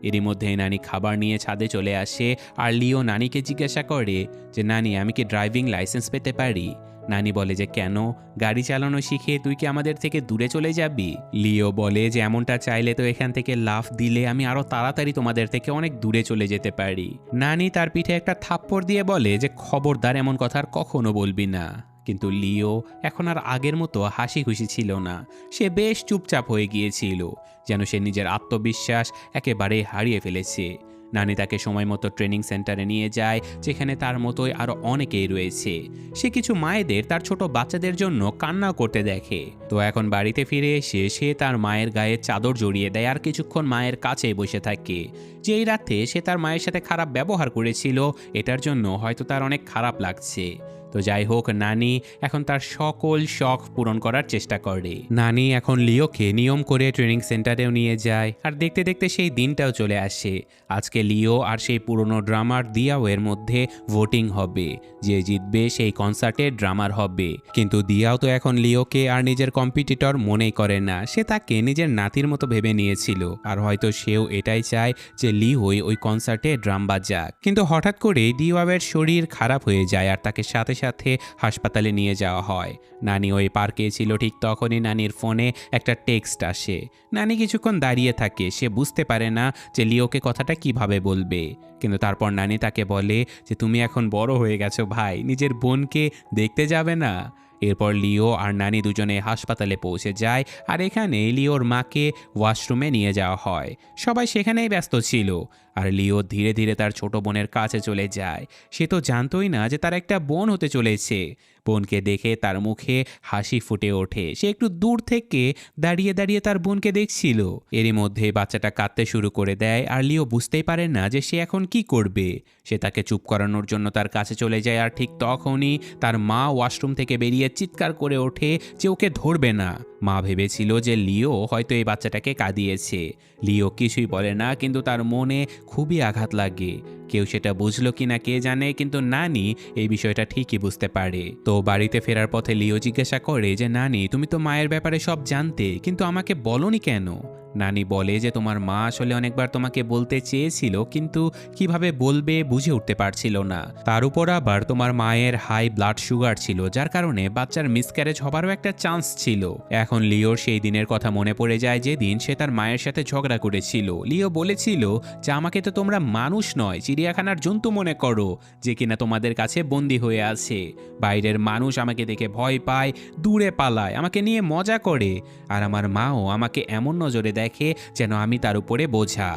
এরই মধ্যে নানি খাবার নিয়ে ছাদে চলে আসে আর লিও নানিকে জিজ্ঞাসা করে যে, নানি আমি কি ড্রাইভিং লাইসেন্স পেতে পারি? নানি বলে যে, কেন? গাড়ি চালানো শিখে তুই কি আমাদের থেকে দূরে চলে যাবি? লিও বলে যে, এমনটা চাইলে তো এখান থেকে লাফ দিলে আমি আরো তাড়াতাড়ি তোমাদের থেকে অনেক দূরে চলে যেতে পারি। নানি তার পিঠে একটা থাপ্পড় দিয়ে বলে যে, খবরদার এমন কথা আর কখনো বলবি না। কিন্তু লিও এখন আর আগের মতো হাসি খুশি ছিল না। সে বেশ চুপচাপ হয়ে গিয়েছিল, যেন সে নিজের আত্মবিশ্বাস একেবারে হারিয়ে ফেলেছে। নানি তাকে সময় মতো ট্রেনিং সেন্টারে নিয়ে যায়, যেখানে তার মতোই আরও অনেকেই রয়েছে। সে কিছু মায়েদের তার ছোট বাচ্চাদের জন্য কান্নাও করতে দেখে। তো এখন বাড়িতে ফিরে এসে সে তার মায়ের গায়ে চাদর জড়িয়ে দেয় আর কিছুক্ষণ মায়ের কাছে বসে থাকে। যেই রাতে সে তার মায়ের সাথে খারাপ ব্যবহার করেছিল, এটার জন্য হয়তো তার অনেক খারাপ লাগছে। তো যাই হোক, নানি এখন তার সকল শখ পূরণ করার চেষ্টা করে। নানি এখন লিওকে নিয়ম করে ট্রেনিং সেন্টারেও নিয়ে যায় আর দেখতে দেখতে সেই দিনটাও চলে আসে। আজকে লিও আর সেই পুরনো ড্রামার দিয়াওয়ের মধ্যে ভোটিং হবে। যে জিতবে সেই কনসার্টের ড্রামার হবে। কিন্তু দিয়াও তো এখন লিওকে আর নিজের কম্পিটিটর মনেই করে না। সে তাকে নিজের নাতির মতো ভেবে নিয়েছিল আর হয়তো সেও এটাই চায় যে লিওই ওই কনসার্টে ড্রাম বাজাক। কিন্তু হঠাৎ করে দিয়াওয়ের শরীর খারাপ হয়ে যায় আর তাকে সাথে সাথে হাসপাতালে নিয়ে যাওয়া হয়। নানি ওই পার্কে ছিল, ঠিক তখনই নানির ফোনে একটা টেক্সট আসে। নানি কিছুক্ষণ দাঁড়িয়ে থাকে। সে বুঝতে পারে না যে লিওকে কথাটা কিভাবে বলবে। কিন্তু তারপর নানি তাকে বলে যে, তুমি এখন বড় হয়ে গেছো ভাই, নিজের বোনকে দেখতে যাবে না? এরপর লিও আর নানি দুজনে হাসপাতালে পৌঁছে যায় আর এখানে লিওর মাকে ওয়াশরুমে নিয়ে যাওয়া হয়। সবাই সেখানেই ব্যস্ত ছিল আর লিও ধীরে ধীরে তার ছোট বোনের কাছে চলে যায়। সে তো জানতোই না যে তার একটা বোন হতে চলেছে। বোনকে দেখে তার মুখে হাসি ফুটে ওঠে। সে একটু দূর থেকে দাঁড়িয়ে দাঁড়িয়ে তার বোনকে দেখছিল। এরই মধ্যে বাচ্চাটা কাঁদতে শুরু করে দেয় আর লিও বুঝতেই পারে না যে সে এখন কি করবে। সে তাকে চুপ করানোর জন্য তার কাছে চলে যায় আর ঠিক তখনই তার মা ওয়াশরুম থেকে বেরিয়ে চিৎকার করে ওঠে যে ওকে ধরবে না। মা ভেবেছিল যে লিও হয়তো এই বাচ্চাটাকে কাঁদিয়েছে। লিও কিছুই বলে না, কিন্তু তার মনে খুবই আঘাত লাগে। কেউ সেটা বুঝলো কিনা কে জানে, কিন্তু নানি এই বিষয়টা ঠিকই বুঝতে পারে। তো বাড়িতে ফেরার পথে লিও জিজ্ঞাসা করে যে, নানি তুমি তো মায়ের ব্যাপারে সব জানতে, কিন্তু আমাকে বলোনি কেন? নানি বলে যে, তোমার মা আসলে অনেকবার তোমাকে বলতে চেয়েছিল, কিন্তু কিভাবে বলবে বুঝে উঠতে পারছিল না। তার উপর আবার তোমার মায়ের হাই ব্লাড সুগার ছিল, যার কারণে বাচ্চার মিসক্যারেজ হবারও একটা চান্স ছিল। এখন লিওর সেই দিনের কথা মনে পড়ে যায় যেদিন সে তার মায়ের সাথে ঝগড়া করেছিল। লিও বলেছিল যে, আমাকে তো তোমরা মানুষ নয় চিড়িয়াখানার জন্তু মনে করো, যে কিনা তোমাদের কাছে বন্দী হয়ে আছে। বাইরের মানুষ আমাকে দেখে ভয় পায়, দূরে পালায়, আমাকে নিয়ে মজা করে। আর আমার মাও আমাকে এমন নজরে দেখে যেন আমি তার উপরে বোঝা।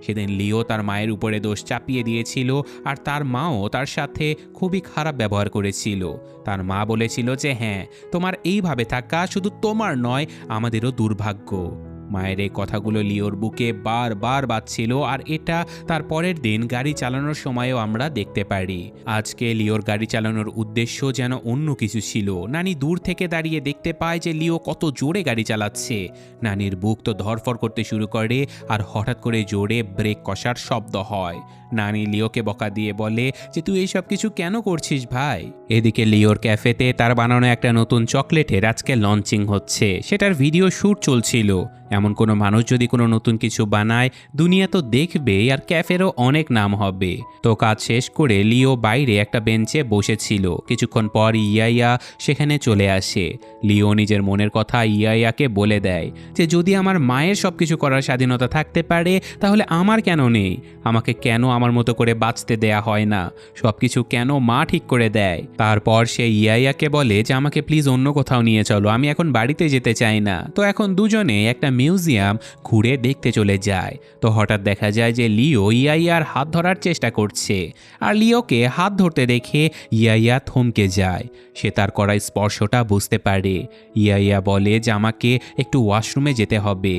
সেদিন লিও তার মায়ের উপরে দোষ চাপিয়ে দিয়েছিল আর তার মাও তার সাথে খুবই খারাপ ব্যবহার করেছিল। তার মা বলেছিল যে, হ্যাঁ, তোমার এইভাবে থাকা শুধু তোমার নয়, আমাদেরও দুর্ভাগ্য। মায়ের এই কথাগুলো লিওর বুকে বারবার বাজছিল আর এটা তার পরের দিন গাড়ি চালানোর সময়ও আমরা দেখতে পারি। আজকে লিওর গাড়ি চালানোর উদ্দেশ্য যেন অন্য কিছু ছিল। নানি দূর থেকে দাঁড়িয়ে দেখতে পায় যে লিও কত জোরে গাড়ি চালাচ্ছে। নানির বুক তো ধরফর করতে শুরু করে আর হঠাৎ করে জোরে ব্রেক কষার শব্দ হয়। নানি লিওকে বকা দিয়ে বলে যে, তুই এইসব কিছু কেন করছিস ভাই? এদিকে লিওর ক্যাফেতে তার বানানো একটা নতুন চকলেটের আজকে লঞ্চিং হচ্ছে। সেটার ভিডিও শ্যুট চলছিল। এমন কোনো মানুষ যদি কোনো নতুন কিছু বানায় দুনিয়া তো দেখবে আর ক্যাফেরও অনেক নাম হবে। তো কাজ শেষ করে লিও বাইরে একটা বেঞ্চে বসেছিল। কিছুক্ষণ পর ইয়াইয়া সেখানে চলে আসে। লিও নিজের মনের কথা ইয়াইয়াকে বলে দেয় যে যদি আমার মায়ের সব কিছু করার স্বাধীনতা থাকতে পারে তাহলে আমার কেন নেই? আমাকে কেন আমার মতো করে বাঁচতে দেয়া হয় না? সব কিছু কেন মা ঠিক করে দেয়? তারপর সে ইয়াইয়াকে বলে যে আমাকে প্লিজ অন্য কোথাও নিয়ে চলো, আমি এখন বাড়িতে যেতে চাই না। তো এখন দুজনে একটা মিউজিয়াম ঘুরে দেখতে চলে যায়। তো হঠাৎ দেখা যায় যে লিও ইয়াইয়ার হাত ধরার চেষ্টা করছে, আর লিওকে হাত ধরতে দেখে ইয়াইয়া থমকে যায়। সে তার করা স্পর্শটা বুঝতে পারে। ইয়াইয়া বলে যে আমাকে একটু ওয়াশরুমে যেতে হবে।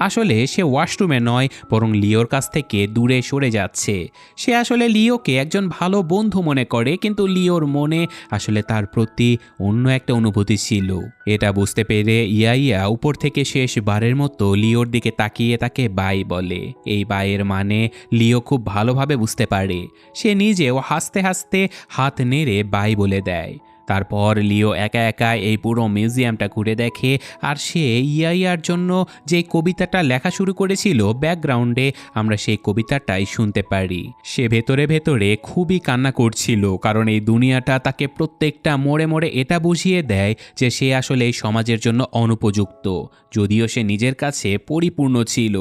আসলে সে ওয়াশরুমে নয়, বরং লিওর কাছ থেকে দূরে সরে যাচ্ছে। সে আসলে লিওকে একজন ভালো বন্ধু মনে করে, কিন্তু লিওর মনে আসলে তার প্রতি অন্য একটা অনুভূতি ছিল। এটা বুঝতে পেরে ইয়াইয়া উপর থেকে শেষবারের মতো লিওর দিকে তাকিয়ে তাকে বাই বলে। এই বাইয়ের মানে লিও খুব ভালোভাবে বুঝতে পারে। সে নিজেও হাসতে হাসতে হাত নেড়ে বাই বলে দেয়। তারপর লিও একা একা এই পুরো মিউজিয়ামটা ঘুরে দেখে, আর সে ইয়াইয়ার জন্য যে কবিতাটা লেখা শুরু করেছিল ব্যাকগ্রাউন্ডে আমরা সেই কবিতাটাই শুনতে পারি। সে ভেতরে ভেতরে খুবই কান্না করছিল, কারণ এই দুনিয়াটা তাকে প্রত্যেকটা মোড়ে মোড়ে এটা বুঝিয়ে দেয় যে সে আসলে এই সমাজের জন্য অনুপযুক্ত, যদিও সে নিজের কাছে পরিপূর্ণ ছিল।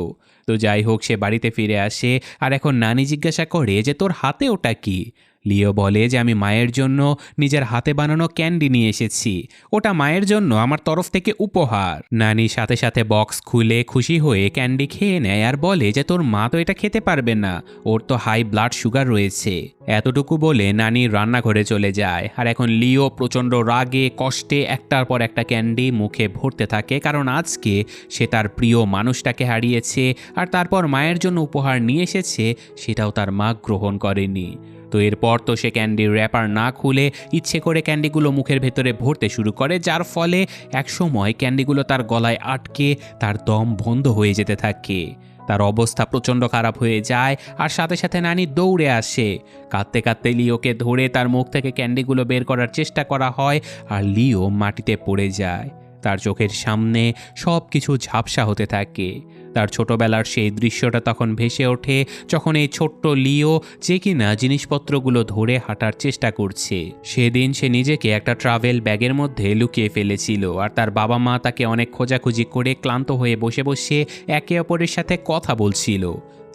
তো যাই হোক, সে বাড়িতে ফিরে আসে, আর এখন নানি জিজ্ঞাসা করে যে তোর হাতে ওটা কি? লিও বলে যে আমি মায়ের জন্য নিজের হাতে বানানো ক্যান্ডি নিয়ে এসেছি, ওটা মায়ের জন্য আমার তরফ থেকে উপহার। নানি সাথে সাথে বক্স খুলে খুশি হয়ে ক্যান্ডি খেয়ে নেয় আর বলে যে তোর মা তো এটা খেতে পারবে না, ওর তো হাই ব্লাড সুগার রয়েছে। এতটুকু বলে নানি রান্নাঘরে চলে যায়। আর এখন লিও প্রচণ্ড রাগে কষ্টে একটার পর একটা ক্যান্ডি মুখে ভরতে থাকে, কারণ আজকে সে তার প্রিয় মানুষটাকে হারিয়েছে, আর তারপর মায়ের জন্য উপহার নিয়ে এসেছে, সেটাও তার মা গ্রহণ করেনি। তো এরপর তো সে ক্যান্ডির র্যাপার না খুলে ইচ্ছে করে ক্যান্ডিগুলো মুখের ভেতরে ভরতে শুরু করে, যার ফলে একসময় ক্যান্ডিগুলো তার গলায় আটকে তার দম বন্ধ হয়ে যেতে থাকে। তার অবস্থা প্রচণ্ড খারাপ হয়ে যায়, আর সাথে সাথে নানি দৌড়ে আসে। কাঁদতে কাঁদতে লিওকে ধরে তার মুখ থেকে ক্যান্ডিগুলো বের করার চেষ্টা করা হয়, আর লিও মাটিতে পড়ে যায়। তার চোখের সামনে সব কিছু ঝাপসা হতে থাকে। তার ছোটবেলার সেই দৃশ্যটা তখন ভেসে ওঠে, যখন এই ছোট্ট লিও যে কিনা জিনিসপত্রগুলো ধরে হাঁটার চেষ্টা করছে। সেদিন সে নিজেকে একটা ট্রাভেল ব্যাগের মধ্যে লুকিয়ে ফেলেছিল, আর তার বাবা মা তাকে অনেক খোঁজাখুঁজি করে ক্লান্ত হয়ে বসে বসে একে অপরের সাথে কথা বলছিল।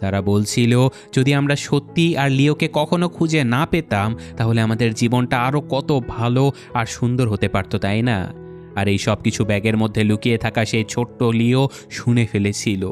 তারা বলছিল যদি আমরা সত্যি আর লিওকে কখনো খুঁজে না পেতাম তাহলে আমাদের জীবনটা আরও কত ভালো আর সুন্দর হতে পারত, তাই না? আর এই সব কিছু ব্যাগের মধ্যে লুকিয়ে থাকা সেই ছোট্ট লিও শুনে ফেলেছিল।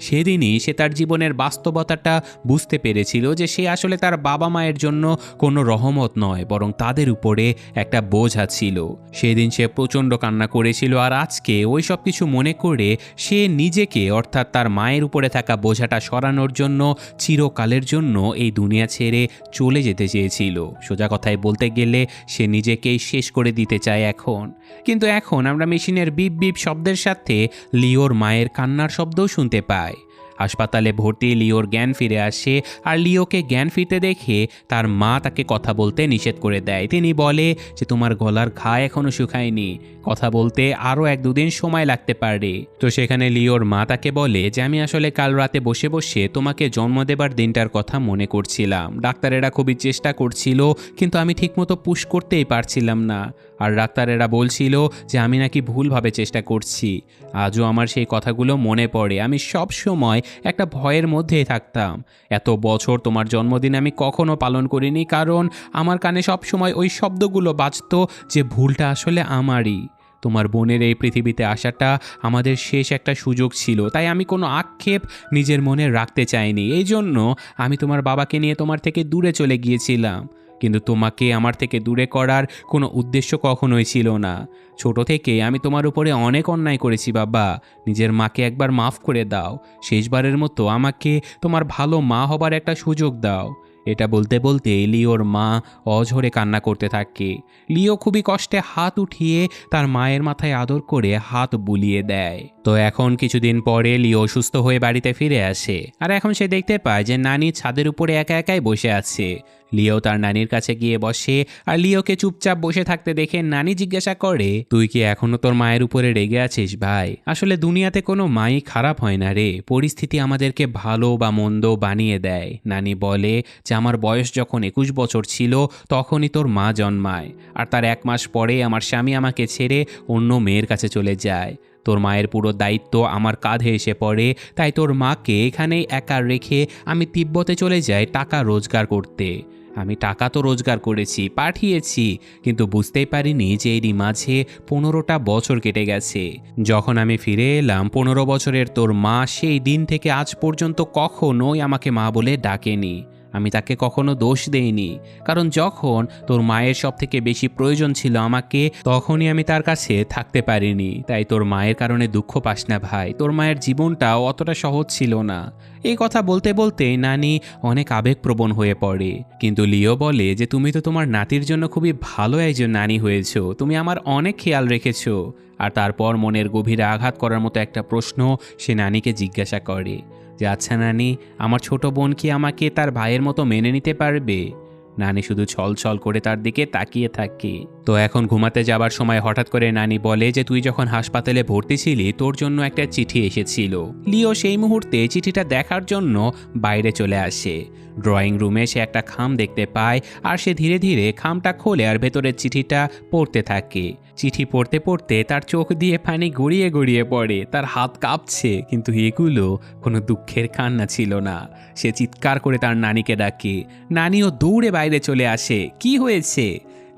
সেদিনই সে তার জীবনের বাস্তবতাটা বুঝতে পেরেছিল যে সে আসলে তার বাবা মায়ের জন্য কোনো রহমত নয়, বরং তাদের উপরে একটা বোঝা ছিল। সেদিন সে প্রচণ্ড কান্না করেছিল, আর আজকে ওই সব কিছু মনে করে সে নিজেকে অর্থাৎ তার মায়ের উপরে থাকা বোঝাটা সরানোর জন্য চিরকালের জন্য এই দুনিয়া ছেড়ে চলে যেতে চেয়েছিল। সোজা কথায় বলতে গেলে সে নিজেকেই শেষ করে দিতে চায় এখন। কিন্তু এখন আমরা মেশিনের বিপ বিপ শব্দের সাথে লিওর মায়ের কান্নার শব্দও শুনতে পাই। হাসপাতালে ভর্তি লিওর জ্ঞান ফিরে আসে, আর লিওকে জ্ঞান ফিরতে দেখে তার মা তাকে কথা বলতে নিষেধ করে দেয়। তিনি বলে যে তোমার গলার ঘা এখনো শুকায়নি, কথা বলতে আরও 1-2 দিন সময় লাগতে পারে। তো সেখানে লিওর মা তাকে বলে যে আমি আসলে কাল রাতে বসে বসে তোমাকে জন্ম দেবার দিনটার কথা মনে করছিলাম। ডাক্তারেরা খুবই চেষ্টা করছিল, কিন্তু আমি ঠিকমতো পুশ করতেই পারছিলাম না। আর ডাক্তারেরা বলছিল যে আমি নাকি ভুলভাবে চেষ্টা করছি। আজও আমার সেই কথাগুলো মনে পড়ে। আমি সব সময় একটা ভয়ের মধ্যেই থাকতাম। এত বছর তোমার জন্মদিন আমি কখনো পালন করিনি, কারণ আমার কানে সব সময় ওই শব্দগুলো বাজতো যে ভুলটা আসলে আমারই। তোমার বোনের এই পৃথিবীতে আসাটা আমাদের শেষ একটা সুযোগ ছিল, তাই আমি কোনো আক্ষেপ নিজের মনে রাখতে চাইনি। এই জন্য আমি তোমার বাবাকে নিয়ে তোমার থেকে দূরে চলে গিয়েছিলাম, কিন্তু তোমাকে আমার থেকে দূরে করার কোনো উদ্দেশ্য কখনোই ছিল না। ছোট থেকে আমি তোমার উপরে অনেক অন্যায় করেছি বাবা, নিজের মাকে একবার মাফ করে দাও। শেষবারের মতো আমাকে তোমার ভালো মা হবার একটা সুযোগ দাও। এটা বলতে বলতে লিওর মা অঝরে কান্না করতে থাকে। লিও খুবই কষ্টে হাত উঠিয়ে তার মায়ের মাথায় আদর করে হাত বুলিয়ে দেয়। তো এখন কিছুদিন পরে লিও সুস্থ হয়ে বাড়িতে ফিরে আসে, আর এখন সে দেখতে পায় যে নানি ছাদের উপরে একা একাই বসে আছে। লিও তার নানির কাছে গিয়ে বসে আর লিওকে চুপচাপ বসে থাকতে দেখে নানি জিজ্ঞাসা করে, তুই কি এখনো তোর মায়ের উপরে রেগে আছিস ভাই? আসলে দুনিয়াতে কোনো মাই খারাপ হয় না রে, পরিস্থিতি আমাদেরকে ভালো বা মন্দ বানিয়ে দেয়। নানি বলে যে আমার বয়স যখন 21 বছর ছিল তখনই তোর মা জন্মায়, আর তার 1 মাস পরে আমার স্বামী আমাকে ছেড়ে অন্য মেয়ের কাছে চলে যায়। তোর মায়ের পুরো দায়িত্ব আমার কাঁধে এসে পড়ে, তাই তোর মাকে এখানেই একা রেখে আমি তিব্বতে চলে যাই টাকা রোজগার করতে। আমি টাকা তো রোজগার করেছি, পাঠিয়েছি, কিন্তু বুঝতেই পারিনি যে এরই মাঝে 15টা বছর কেটে গেছে। যখন আমি ফিরে এলাম 15 বছরের তোর মা সেই দিন থেকে আজ পর্যন্ত কখনোই আমাকে মা বলে ডাকেনি। আমি তাকে কখনো দোষ দেইনি, কারণ যখন তোর মায়ের সব থেকে বেশি প্রয়োজন ছিল আমাকে, তখনই আমি তার কাছে থাকতে পারিনি। তাই তোর মায়ের কারণে দুঃখ পাস না ভাই, তোর মায়ের জীবনটাও অতটা সহজ ছিল না। এই কথা বলতে বলতে নানি অনেক আবেগপ্রবণ হয়ে পড়ে। কিন্তু লিও বলে যে তুমি তো তোমার নাতির জন্য খুবই ভালো একজন নানি হয়েছ, তুমি আমার অনেক খেয়াল রেখেছ। আর তারপর মনের গভীরে আঘাত করার মতো একটা প্রশ্ন সে নানিকে জিজ্ঞাসা করে যে আচ্ছা নানি, আমার ছোট বোন কি আমাকে তার ভাইয়ের মতো মেনে নিতে পারবে? নানি শুধু ছলছল করে তার দিকে তাকিয়ে থাকে। তো এখন ঘুমাতে যাবার সময় হঠাৎ করে নানি বলে যে তুই যখন হাসপাতালে ভর্তি ছিলি তোর জন্য একটা চিঠি এসেছিল। লিও সেই মুহূর্তে চিঠিটা দেখার জন্য বাইরে চলে আসে। ড্রয়িং রুমে সে একটা খাম দেখতে পায় আর সে ধীরে ধীরে খামটা খোলে আর ভেতরের চিঠিটা পড়তে থাকে। চিঠি পড়তে পড়তে তার চোখ দিয়ে পানি গড়িয়ে গড়িয়ে পড়ে, তার হাত কাঁপছে, কিন্তু এগুলো কোনো দুঃখের কান্না ছিল না। সে চিৎকার করে তার নানিকে ডাকে। নানিও দৌড়ে বাইরে চলে আসে। কি হয়েছে?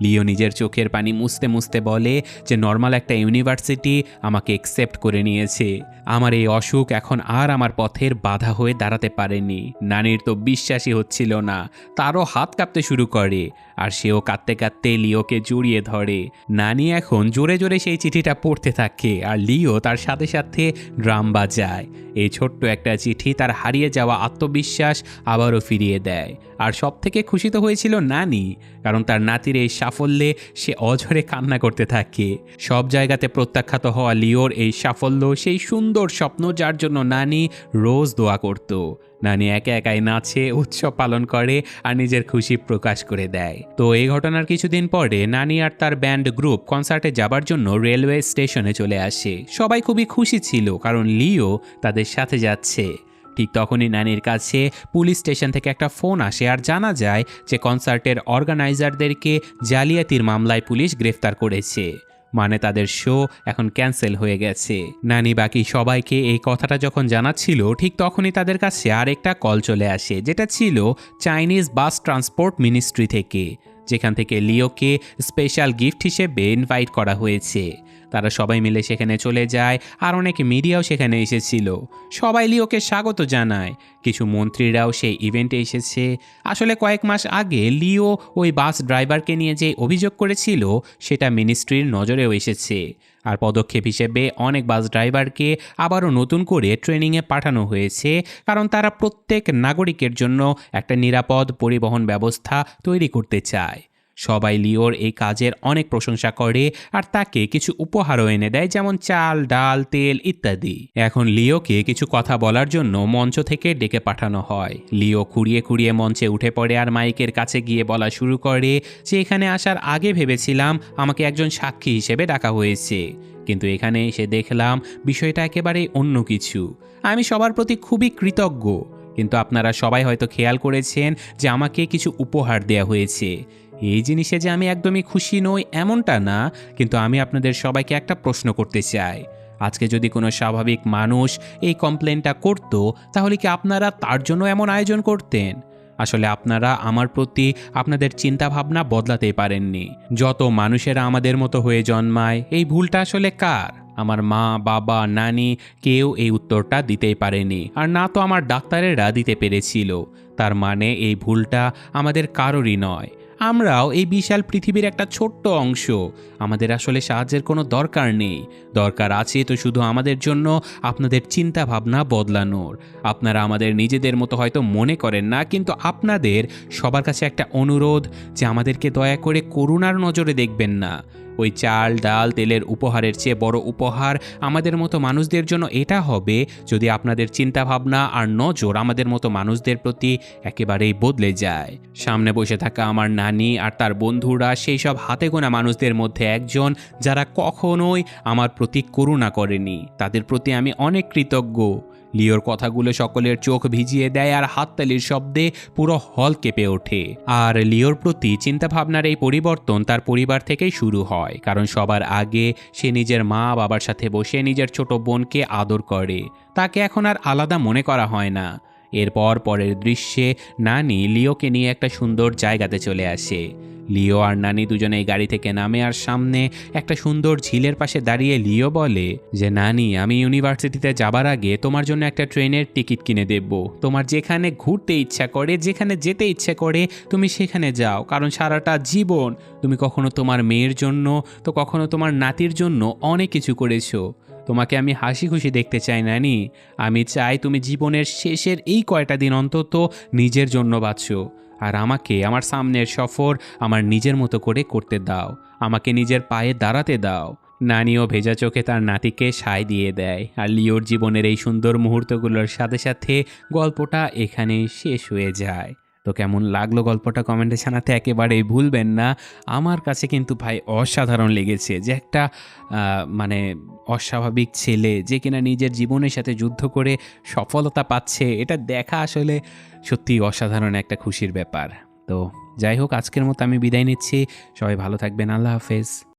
লিও নিজের চোখের পানি মুছতে মুছতে বলে যে নর্মাল একটা ইউনিভার্সিটি আমাকে অ্যাকসেপ্ট করে নিয়েছে। আমার এই অসুখ এখন আর আমার পথের বাধা হয়ে দাঁড়াতে পারেনি। নানির তো বিশ্বাসই হচ্ছিল না, তারও হাত কাঁপতে শুরু করে আর সেও কাঁদতে কাঁদতে লিওকে জড়িয়ে ধরে। নানি এখন জোরে জোরে সেই চিঠিটা পড়তে থাকে আর লিও তার সাথে সাথে ড্রাম বাজায়। এই ছোট্ট একটা চিঠি তার হারিয়ে যাওয়া আত্মবিশ্বাস আবারও ফিরিয়ে দেয়। আর সব থেকে খুশি তো হয়েছিল নানি, কারণ তার নাতির এই সাফল্যে সে অঝরে কান্না করতে থাকে। সব জায়গাতে প্রত্যাখ্যাত হওয়া লিওর এই সাফল্য সেই সুন্দর স্বপ্ন যার জন্য নানি রোজ দোয়া করত। নানি একা একাই নাচে, উৎসব পালন করে আর নিজের খুশি প্রকাশ করে দেয়। তো এই ঘটনার কিছুদিন পরে নানি আর তার ব্যান্ড গ্রুপ কনসার্টে যাবার জন্য রেলওয়ে স্টেশনে চলে আসে। সবাই খুবই খুশি ছিল কারণ লিও তাদের সাথে যাচ্ছে। ঠিক তখনই নানির কাছে পুলিশ স্টেশন থেকে একটা ফোন আসে আর জানা যায় যে কনসার্টের অর্গানাইজারদেরকে জালিয়াতির মামলায় পুলিশ গ্রেফতার করেছে। মানে তাদের শো এখন ক্যান্সেল হয়ে গেছে। নানি বাকি সবাইকে এই কথাটা যখন জানাচ্ছিল ঠিক তখনই তাদের কাছে আরেকটা কল চলে আসে, যেটা ছিল চাইনিজ বাস ট্রান্সপোর্ট মিনিস্ট্রি থেকে, যেখান থেকে লিওকে স্পেশাল গিফট হিসেবে ইনভাইট করা হয়েছে। তারা সবাই মিলে সেখানে চলে যায় আর অনেক মিডিয়াও সেখানে এসেছিল। সবাই লিওকে স্বাগত জানায়। কিছু মন্ত্রীরাও সেই ইভেন্টে এসেছে। আসলে কয়েক মাস আগে লিও ওই বাস ড্রাইভারকে নিয়ে যে অভিযোগ করেছিল সেটা মিনিস্ট্রির নজরেও এসেছে। আর পদক্ষেপ হিসেবে অনেক বাস ড্রাইভারকে আবারও নতুন করে ট্রেনিংয়ে পাঠানো হয়েছে, কারণ তারা প্রত্যেক নাগরিকের জন্য একটা নিরাপদ পরিবহন ব্যবস্থা তৈরি করতে চায়। সবাই লিওর এই কাজের অনেক প্রশংসা করে আর তাকে কিছু উপহারও এনে দেয়, যেমন চাল, ডাল, তেল ইত্যাদি। এখন লিওকে কিছু কথা বলার জন্য মঞ্চ থেকে ডেকে পাঠানো হয়। লিও খুঁড়িয়ে খুঁড়িয়ে মঞ্চে উঠে পড়ে আর মাইকের কাছে গিয়ে বলা শুরু করে যে এখানে আসার আগে ভেবেছিলাম আমাকে একজন সাক্ষী হিসেবে ডাকা হয়েছে, কিন্তু এখানে এসে দেখলাম বিষয়টা একেবারেই অন্য কিছু। আমি সবার প্রতি খুবই কৃতজ্ঞ, কিন্তু আপনারা সবাই হয়তো খেয়াল করেছেন যে আমাকে কিছু উপহার দেয়া হয়েছে। এই জিনিসে যে আমি একদমই খুশি নই এমনটা না, কিন্তু আমি আপনাদের সবাইকে একটা প্রশ্ন করতে চাই। আজকে যদি কোনো স্বাভাবিক মানুষ এই কমপ্লেনটা করত, তাহলে কি আপনারা তার জন্য এমন আয়োজন করতেন? আসলে আপনারা আমার প্রতি আপনাদের চিন্তাভাবনা বদলাতেই পারেননি। যত মানুষেরা আমাদের মতো হয়ে জন্মায়, এই ভুলটা আসলে কার? আমার মা, বাবা, নানি কেউ এই উত্তরটা দিতেই পারেনি, আর না তো আমার ডাক্তারেরা দিতে পেরেছিল। তার মানে এই ভুলটা আমাদের কারোরই নয়। আমরাও এই বিশাল পৃথিবীর একটা ছোট্ট অংশ। আমাদের আসলে সাহায্যের কোনো দরকার নেই। দরকার আছে তো শুধু আমাদের জন্য আপনাদের চিন্তা ভাবনা বদলানোর। আপনারা আমাদের নিজেদের মতো হয়তো মনে করেন না, কিন্তু আপনাদের সবার কাছে একটা অনুরোধ যে আমাদেরকে দয়া করে করুণার নজরে দেখবেন না। ওই চাল ডাল তেলের উপহারের চেয়ে বড় উপহার আমাদের মতো মানুষদের জন্য এটা হবে যদি আপনাদের চিন্তাভাবনা আর নজর আমাদের মতো মানুষদের প্রতি একেবারেই বদলে যায়। সামনে বসে থাকা আমার নানি আর তার বন্ধুরা সেই সব হাতে গোনা মানুষদের মধ্যে একজন যারা কখনোই আমার প্রতি করুণা করেনি। তাদের প্রতি আমি অনেক কৃতজ্ঞ। লিওর কথাগুলো সকলের চোখ ভিজিয়ে দেয় আর হাততালির শব্দে পুরো হল কেঁপে ওঠে। আর লিওর প্রতি চিন্তাভাবনার এই পরিবর্তন তার পরিবার থেকেই শুরু হয়, কারণ সবার আগে সে নিজের মা বাবার সাথে বসে নিজের ছোট বোনকে আদর করে। তাকে এখন আর আলাদা মনে করা হয় না। এরপর পরের দৃশ্যে নানি লিওকে নিয়ে একটা সুন্দর জায়গাতে চলে আসে। লিও আর নানি দুজনেই গাড়ি থেকে নামে আর সামনে একটা সুন্দর ঝিলের পাশে দাঁড়িয়ে লিও বলে যে, নানি, আমি ইউনিভার্সিটিতে যাবার আগে তোমার জন্য একটা ট্রেনের টিকিট কিনে দেব। তোমার যেখানে ঘুরতে ইচ্ছা করে, যেখানে যেতে ইচ্ছে করে তুমি সেখানে যাও, কারণ সারাটা জীবন তুমি কখনো তোমার মেয়ের জন্য তো কখনো তোমার নাতির জন্য অনেক কিছু করেছো। তোমাকে আমি হাসি খুশি দেখতে চাই নানি। আমি চাই তুমি জীবনের শেষের এই কয়টা দিন অন্তত নিজের জন্য বাঁচো, আর আমাকে আমার সামনের সফর আমার নিজের মতো করে করতে দাও। আমাকে নিজের পায়ে দাঁড়াতে দাও। নানিও ভেজা চোখে তার নাতিকে সায় দিয়ে দেয়। আর লিওর জীবনের এই সুন্দর মুহূর্তগুলোর সাথে সাথে গল্পটা এখানেই শেষ হয়ে যায়। তো কেমন লাগলো গল্পটা কমেন্টে জানাতে একেবারেই ভুলবেন না। আমার কাছে কিন্তু ভাই অসাধারণ লেগেছে যে একটা মানে অস্বাভাবিক ছেলে যে কিনা নিজের জীবনের সাথে যুদ্ধ করে সফলতা পাচ্ছে, এটা দেখা আসলে সত্যিই অসাধারণ একটা খুশির ব্যাপার। তো যাই হোক, আজকের মতো আমি বিদায় নিচ্ছি। সবাই ভালো থাকবেন। আল্লাহ হাফেজ।